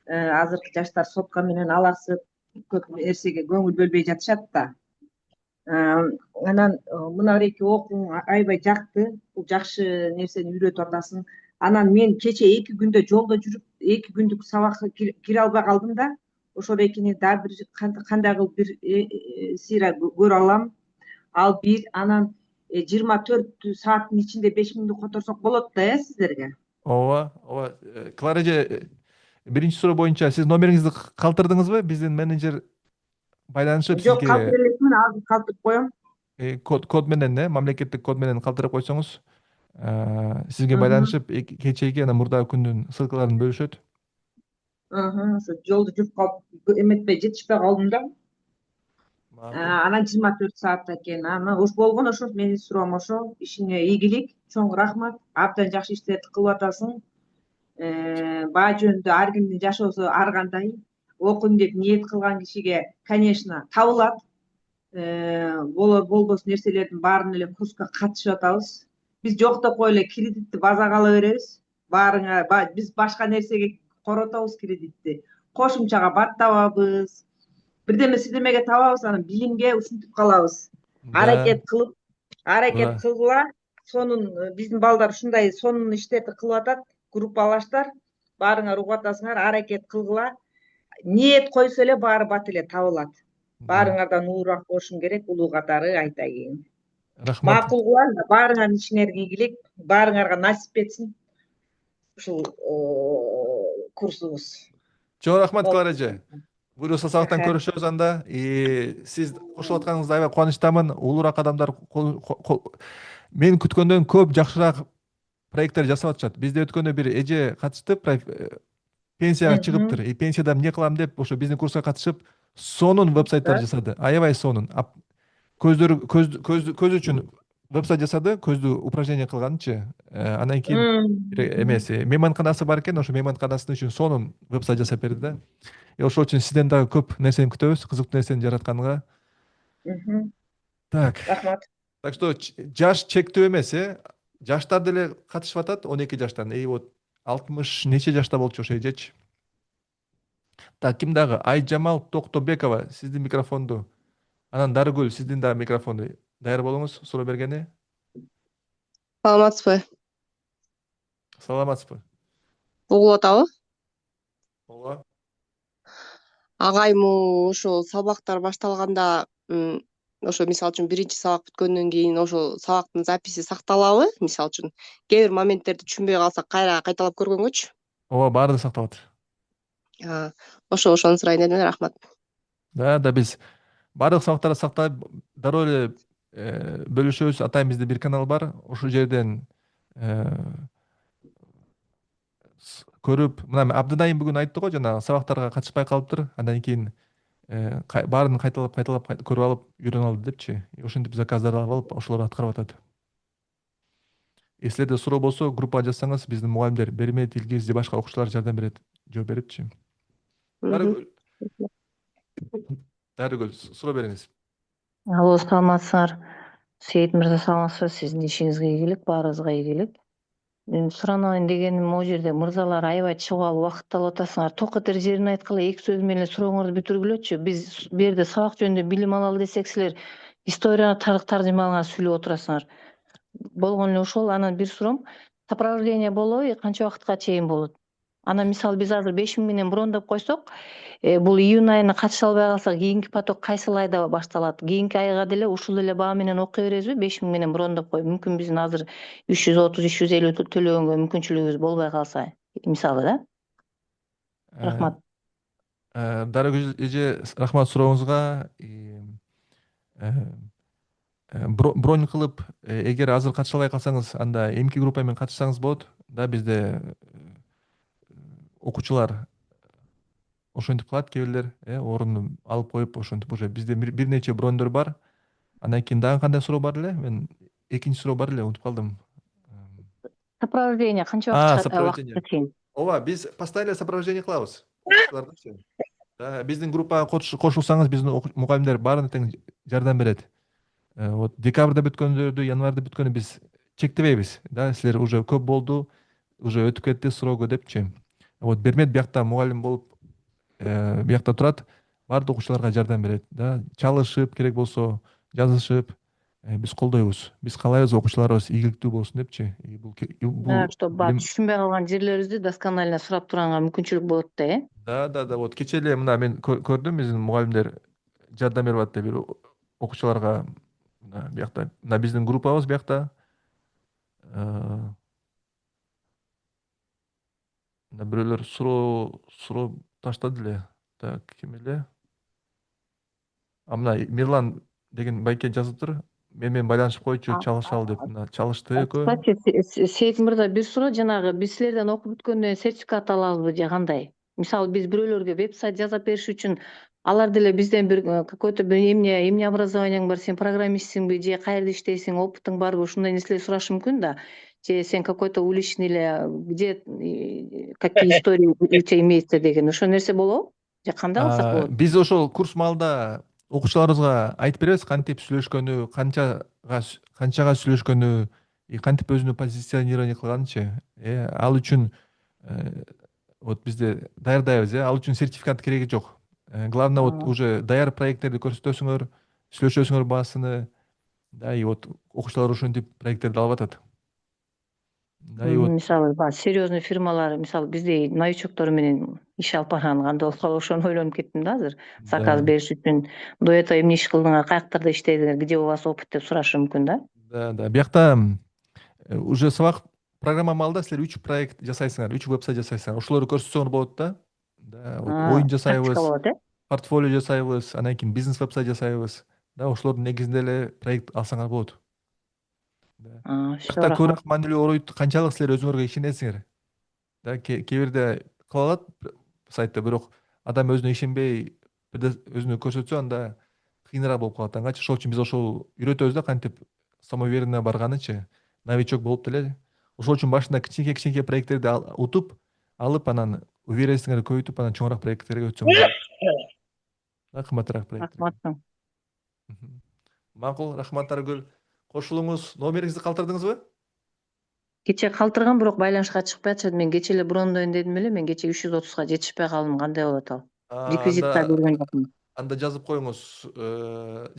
Азыркы жаштар сотка менен алаксып, көп нерсеге көңүл бөлбөй жатышат да. Анан мына эки окууң аябай жакты. Бул жакшы нерсени үйрөтүп атасың. Анан мен кече 2 күндө жолдо жүрүп, 2 күндүк сабакка кире албай калдым да. Ошол экини дагы бир кандай кылып бир сыйра көрө алам. Ал бир, анан 24 сааттын ичинде 5000 которсок болот да, сиздерге? Ооба. Клара эже, биринчи суроо боюнча сиз номериңизди калтырдыңызбы? Биздин менеджер байланышып сизге. Жок, калтырып элекмин, азыр калтырып коем. Код менен, мамлекеттик код менен калтырып койсоңуз, сизге байланышып кечеги анан мурдагы күндүн ссылкаларын бөлүшөт. Ошо жолдо жүрүп калып, эметпей жетишпей калдым да. Анан 24 саатта экен. Анан ош болгон, ошо менин суроом ошо. Ишиңе ийгилик, чоң рахмат. Абдан жакшы иштерди кылып атасың. Баа жөнүндө ар кимдин жашоосу ар кандай. Окуйм деп ниет кылган кишиге, конечно, табылат. Болбос нерселердин баарын эле курска катышып атабыз. Биз жок деп коюп эле кредитти базага ала беребиз. Биз башка нерсеге коротобуз кредитти. Кошумчага бат табабыз. Сирдемеге табабыз, анан билимге ушинтип калабыз. Да, Аракет да. кылгыла. Сонун биздин балдар ушундай сонун иштерди кылып атат. Группалаштар. Баарыңар угуп атасыңар, аракет кылгыла. Ниет койсо эле баары бат эле табылат. Да. Баарыңардан улуураак болушуң керек, улуу катары айтайын. Рахмат. Макул кылалы, баарыңардын ишиңерге ийгилик, баарыңарга насип этсин ушул курсубуз. Чоң рахмат Клара эже. Буюрса сабактан Рахмат. көрүшөбүз анда. Сиз кошулуп атканыңызда аябай кубанычтамын. Улуураак адамдар мен күткөндөн көп жакшыраак проекттер жасап атышат. Бизде өткөндө бир эже катышты, пенсияга чыгыптыр. Пенсияда эмне кылам деп ошо биздин курска катышып, сонун вебсайттар жасады. Аябай сонун. Көз үчүн вебсайт жасады, көздү упражнение кылганчы. Андан кийин эмеси мейманканасы бар экен, ошо мейманканасы үчүн сонун вебсайт жасап берди да. Ошол үчүн сизден дагы көп нерсени күтөбүз, кызыктуу нерсени жаратканыңа. Так. Рахмат. Так что жаш чектөө эмес, жаштар деле катышып атат, 12 жаштан. Вот 60 нече жашта болчу ошо эжечи. Так, ким дагы? Айжамал Токтобекова, сиздин микрофонду. Анан Дарыгүл, сиздин дагы микрофонду даяр болуңуз, суроо бергени. Саламатсызбы? Саламатсызбы? Угулуп атабы? Ооба. Агайымы ошол сабактар башталганда, ошо мисалы үчүн биринчи сабак бүткөндөн кийин ошол сабактын записи сакталабы? Мисалы үчүн кээ бир моменттерди түшүнбөй калсак кайра кайталап көргөнгөчү. Ооба, баары сакталат. Ошону сурайын дедим, рахмат. Да, биз баардык сабактарды сактап, дароо эле бөлүшөбүз. Атайын бизде бир канал бар. Ошол жерден көрүп, мына Абдынайым бүгүн айтты го, жана сабактарга катышпай калыптыр. Андан кийин баарын кайталап көрүп алып, үйрөнүп алды депчи. Ошентип заказдар алып, ошолорду аткарып атат. Силерде суроо болсо, группага жазсаңыз, биздин мугалимдер Бермет, Илгиз же башка окуучулар жардам берипчи. Дарыгүл, суроо бериңиз. Алло, саламатсыздар. Сейит мырза, саламатсызбы? Сиздин ишиңизге ийгилик, баарыбызга ийгилик. Мен суранайын дегеним, могу жерде мырзалар аябай чыгып алып убакытты алып атасыңар. Токотер жерин айткыла, эки сөз менен сурооңорду бүтүргүлөчү. Биз бу жерде сабак жөнүндө билим алалы десек, силер история, тарых таржымаларга сүйлөп отурасыңар. Болгон эле ошол. Анан бир суроом, сопровождение болобу, канча убакытка чейин болот? Анан мисалы биз азыр 5000 менен брондоп койсок, бул июнь айына катыша албай калсак, кийинки поток кайсыл айда башталат? Кийинки айга деле ушул эле баа менен окуй беребизби? 5000 менен брондоп коюп, мүмкүн биздин азыр 330-350 төлөгөнгө мүмкүнчүлүгүбүз болбой калса, мисалы да. Рахмат. Дарыгүл эже, рахмат сурооңузга. Бронь кылып, эгер азыр катыша албай калсаңыз, анда эмки группа менен катышсаңыз болот. Да, бизде окуучулар ошентип кылат, кээ бирлер, орунду алып коюп, ошентип уже бизде бир нече броньдор бар. Андан кийин дагы кандай суроо бар эле? Мен экинчи суроо бар эле, унутуп калдым. Сопровождение канча убакытка чейин? Ооба, биз постоянно сопровождение кылабыз. Да, биздин группага кошулсаңыз, биздин мугалимдер баарына тең жардам берет. Вот декабрда бүткөндөрдү, январда бүткөндү биз чектебейбиз. Да, силер уже көп болду, уже өтүп кетти срогу депчи. Вот Бермет биякта мугалим болуп, биякта турат, баардык окуучуларга жардам берет. Да, чалышып, керек болсо жазышып, биз колдойбуз. Биз каалайбыз окуучуларыбыз ийгиликтүү болсун депчи. Чтобы түшүнбөй калган жерлерибизди досконально сурап туранга мүмкүнчүлүк болот да, Да, вот кечээ эле мына мен көрдүм, биздин мугалимдер жардам берип атты бир окуучуларга. Биякта, мына биздин группабыз биякта. Бирөөлөр суроо таштады эле. Так, ким эле? Мына Мирлан деген байке жазыптыр. Мен менен байланышып койчу, чалышалы деп. Мына чалышты экөө. Кстати, Сейит мырза, бир суроо, жанагы биз силерден окуп бүткөндөн сертификат алабызбы же кандай? Мисалы биз бирөөлөргө веб-сайт жасап бериш үчүн алар деле бизден бир какой-то бир эмне образованияң бар, сен программистсиңби же каерде иштейсиң, опытың барбы, ушундай нерселер сурашы мүмкүн да. Же сен какой-то уличный эле, где какие истории у тебя имеется деген, ошол нерсе болобу? Же кандай кылсак болот? Биз ошол курс маалда окуучуларыбызга айтып беребиз, кантип сүйлөшкөнү, канчага сүйлөшкөнү, кантип өзүнү позиционирование кылганычы. Ал үчүн вот бизде даярдайбыз, ал үчүн сертификат кереги жок. Главное вот уже даяр проекттерди көрсөтөсүңөр, сүйлөшөсүңөр баасыны. Да, и вот окуучулар ушинтип проекттерди алып атат. Да, и вот Мисалы, баягы серьезный фирмалар, мисалы биздей новичоктор менен иш алып барган кандай болуп калат, ошону ойлонуп кеттим да азыр. Заказ бериш үчүн до этого эмне иш кылдыңар, каяктарда иштедиңер, где у вас опыт деп сурашы мүмкүн да. да, биякта уже сабак программа алда силер 3 проект жасайсыңар, 3 вебсайт жасайсыңар. Ошолорду көрсөтсөңөр болот да. Да, вот оюн Практика жасайбыз, болот, портфолио жасайбыз, анан кийин бизнес вебсайт жасайбыз. Да, ошолордун негизинде эле проект алсаңар болот. Все, Биякта рахмат. көбүрөөк маанилүү оройту канчалык силер өзүңөргө ишенесиңер. Да, кээ бирде кыла алат сайтта, бирок адам өзүнө ишенбей бирде өзүнө көрсөтсө, анда кыйыныраак болуп калат аңачы. Ошол үчүн биз ошол үйрөтөбүз да, кантип самоуверенно барганычы, новичок болуп деле. Ошол үчүн башында кичинекей проекттерди утуп алып, анан уверенностьуңарды көбөйтүп, анан чоңураак проекттерге өтсөңүз болот. Да, кымбатыраак проекттерге. Рахмат. Макул, рахмат Аргүл. Кошулуңуз, номериңизди калтырдыңызбы? Кече калтыргам, бирок байланышка чыкпай атышат. Мен кече эле брондойн дедим эле, мен кече 330га жетишпей калдым. Кандай болот ал? Реквизитка берген жокмун. Анда жазып коюңуз.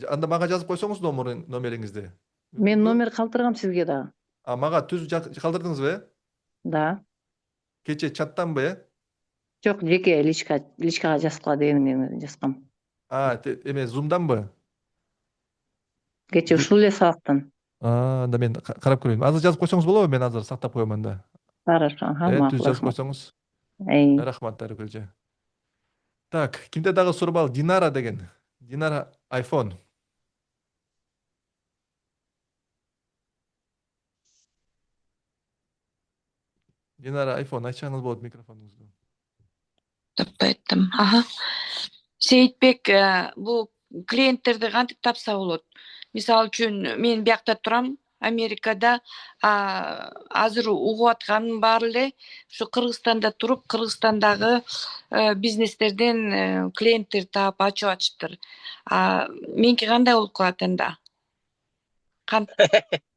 Анда мага жазып койсоңуз номериңизди. Мен номер калтыргам сизге дагы. Мага түз калтырдыңызбы, Да. Кече чаттанбы, Жок, жеке личкага жазып дегенин жазгам. Эме Zoom'данбы? Кече ушул эле сабактан. Анда мен карап көрөйүн. Азыр жазып койсоңуз болобу? Мен азыр сактап коем анда. Хорошо, Түз макул, жазып рахмат. койсоңуз. Эй. Рахмат Аргүлжа. Так, кимде дагы суроо бар? Динара деген. Динара iPhone. Динара iPhone ачсаңыз болот микрофонуңузду. Таппайттым. Сейитбек, бул клиенттерди кантип тапса болот? Мисалы үчүн мен биякта турам, Америкада, азыр угуп атканым бар эле ушу Кыргызстанда туруп, Кыргызстандагы бизнестерден клиенттерди таап ачып атышыптыр. Меники кандай болуп калат анда?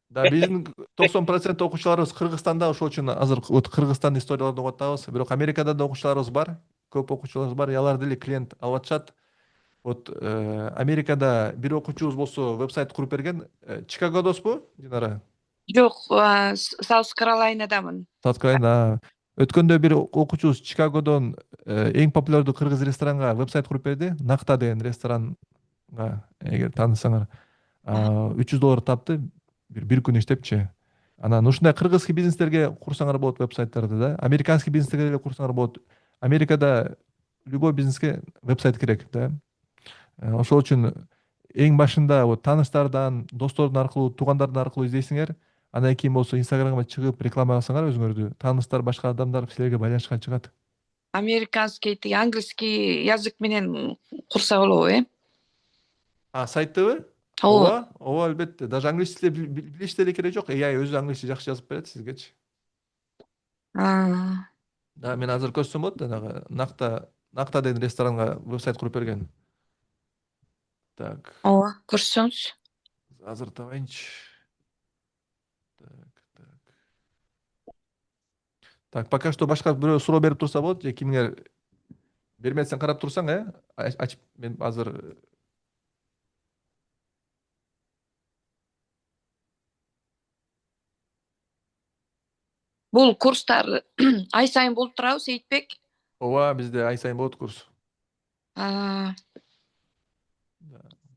Да, биздин 90% окуучуларыбыз Кыргызстанда, ошол үчүн азыр вот Кыргызстан историяларын угуп атабыз. Бирок Америкада да окуучуларыбыз бар, көп окуучуларыбыз бар, алар деле клиент алып атышат. Вот Америкада бир окуучубуз болсо вебсайт куруп берген. Чикагодосузбу, Динара? Жок, Саус Каролайнадамын. Саут Каролайна. Өткөндө бир окуучубуз Чикагодон эң популярдуу кыргыз ресторанга вебсайт куруп берди. Накта деген ресторанга, эгер таанысаңар, $300 тапты. Бир күн иштепчи. Анан ушундай кыргызский бизнестерге курсаңар болот вебсайттарды да. Американский бизнестерге деле курсаңар болот. Америкада любой бизнеске вебсайт керек да. Ошол үчүн эң башында вот тааныштардан, достордун аркылуу, туугандардын аркылуу издейсиңер. Андан кийин болсо Инстаграмга чыгып реклама кылсаңар өзүңөрдү, тааныштар, башка адамдар силерге байланышка чыгат. Американский, английский язык менен курса болобу, Сайттыбы? Ооба, албетте. Даже английский билиш деле кереги жок. AI өзү английский жакшы жазып берет сизгечи. Да, мен азыр көрсөм болот, Накта деген ресторанга вебсайт куруп берген. Так. Ооба, көрсөңүз. Азыр табайынчы. Так, пока что башка бирөө суроо берип турса болот, же кимиңер бермесең карап турсаң, ачып мен азыр Бул курстар ай сайын болуп турабы, Сейитбек? Ооба, бизде ай сайын болот курс.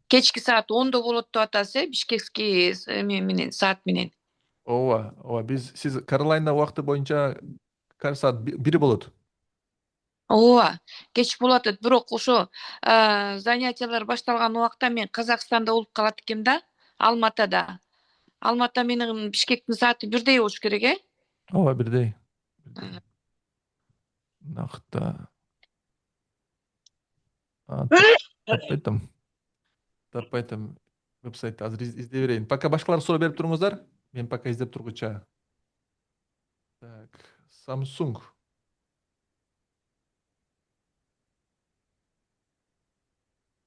Кечки саат 10-до болот деп атасыз, Бишкекский менен, саат менен. Ооба, сиз Каролайна убакыты боюнча саат 1 болот. Ооба, кеч болот, бирок ошо занятиялар башталган убакта мен Казакстанда болуп калат экем да, Алматада. Алмата менен Бишкектин сааты бирдей болуш керек, Ооба, бирдей. Накта. Таппайтым вебсайтты азыр издей берейин. Пока башкалар суроо берип туруңуздар. Мен пока издеп тургуча. Так, Samsung.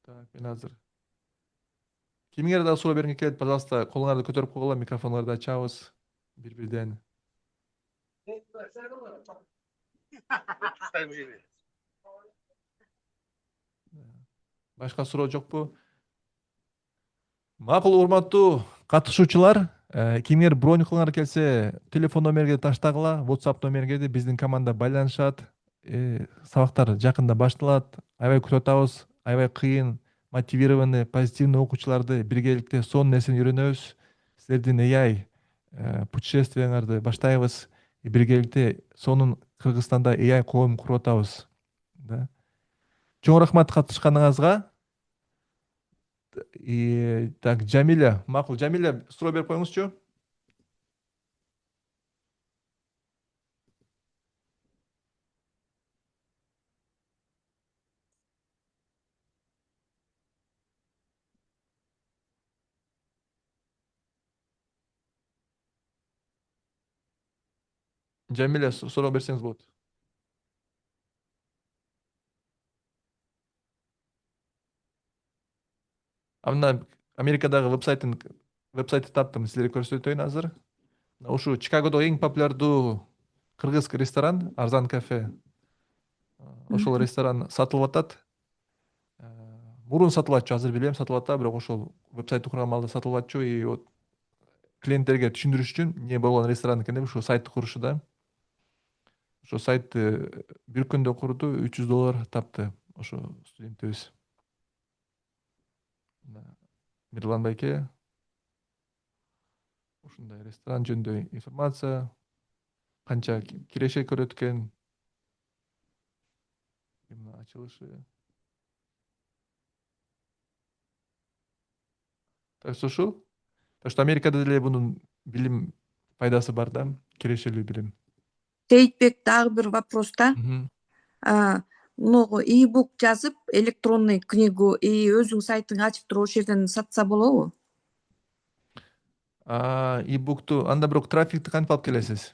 Так, мен азыр. Кимиңер дагы суроо бергиң келет, пожалуйста, колуңарды көтөрүп койгула, микрофоңарды ачабыз. Бири-бирден. Башка суроо жокпу? Макул, урматтуу катышуучулар, кимдер бронь кылгыңар келсе, телефон номерге таштагыла, WhatsApp номерге биздин команда байланышат. Сабактар жакында башталат. Аябай күтүп атабыз. Аябай кыйын, мотивированный, позитивный окуучуларды биргеликте сонун нерсени үйрөнөбүз. Силердин AI путешествияңарды баштайбыз. Биргеликте сонун Кыргызстанда AI коом куруп атабыз. Чоң рахмат катышканыңызга. Так, Жамиля, макул. Жамиля, суроо берип коюңузчу. Жамиля, суроо берсеңиз болот. Мына Америкадагы вебсайтты таптым, силерге көрсөтөйүн азыр. Ушу Чикагодо эң популярдуу кыргыз ресторан, Арзан кафе. Ошол ресторан сатылып атат. Мурун сатылып атчу, азыр билбейм сатылып атат, бирок ошол вебсайтты курган маалда сатылып атчу. И вот клиенттерге түшүндүрүш үчүн эмне болгон ресторан экен деп ушу сайтты курушу да. Ошо сайтты бир күндө курду, $300 тапты ошо студентибиз. Мирлан байке. Ушундай ресторан жөнүндө информация, канча киреше көрөт экен, ачылышы. Так что Америкада деле бунун билим пайдасы бар да, кирешелүү билим. Сейитбек, дагы бир вопрос да. Мунугу e-book жазып, электронный книгу өзүң сайтыңа ачып туруп ошол жерден сатса болобу? E-booktу анда бирок трафикти кантип алып келесиз?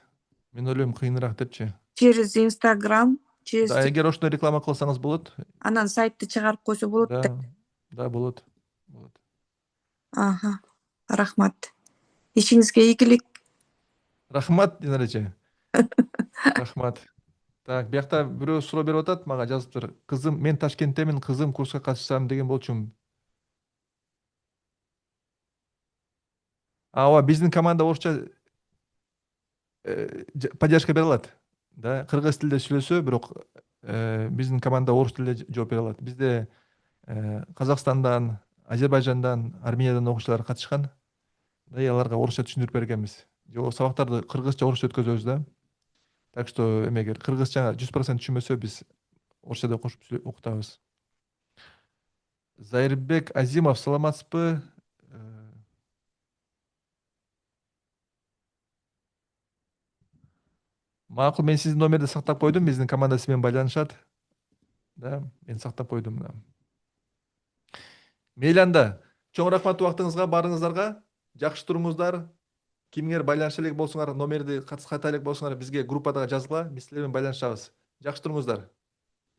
Мен ойлойм кыйыныраак депчи. Через Instagram, через Эгер ошондой реклама кылсаңыз болот. Анан сайтты чыгарып койсо болот да. Да, болот. Аха. Рахмат. Ишиңизге ийгилик. Рахмат, Динарача. Рахмат. Так, биякта бирөө суроо берип атат, мага жазыптыр. Кызым, мен Ташкенттемин, кызым курска катышсам деген болчумун. Ооба, биздин команда орусча поддержка бере алат. Да, кыргыз тилде сүйлөсө, бирок биздин команда орус тилде жооп бере алат. Бизде Казакстандан, Азербайжандан, Армениядан окуучулар катышкан. Да, аларга орусча түшүндүрүп бергенбиз. Сабактарды кыргызча, орусча өткөзөбүз да. Так что эмегер кыргызча 100% түшүнбөсө, биз орусчада кошуп окутабыз. Зайырбек Азимов, саламатсызбы? Макул, мен сиздин номерди сактап койдум, биздин команда сиз менен байланышат. Да, мен сактап койдум. Мейли анда. Чоң рахмат убактыңызга, барыңыздарга. Жакшы туруңуздар. Кимгер байланыша элек болсоңар, номерди ката элек болсоңар, бизге группадагы жазгыла, биз силер менен байланышабыз. Жакшы туруңуздар.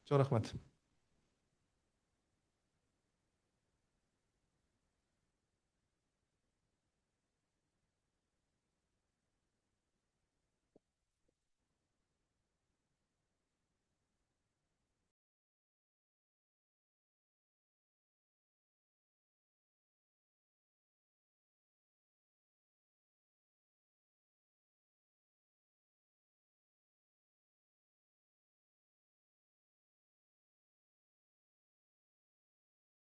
Чоң рахмат.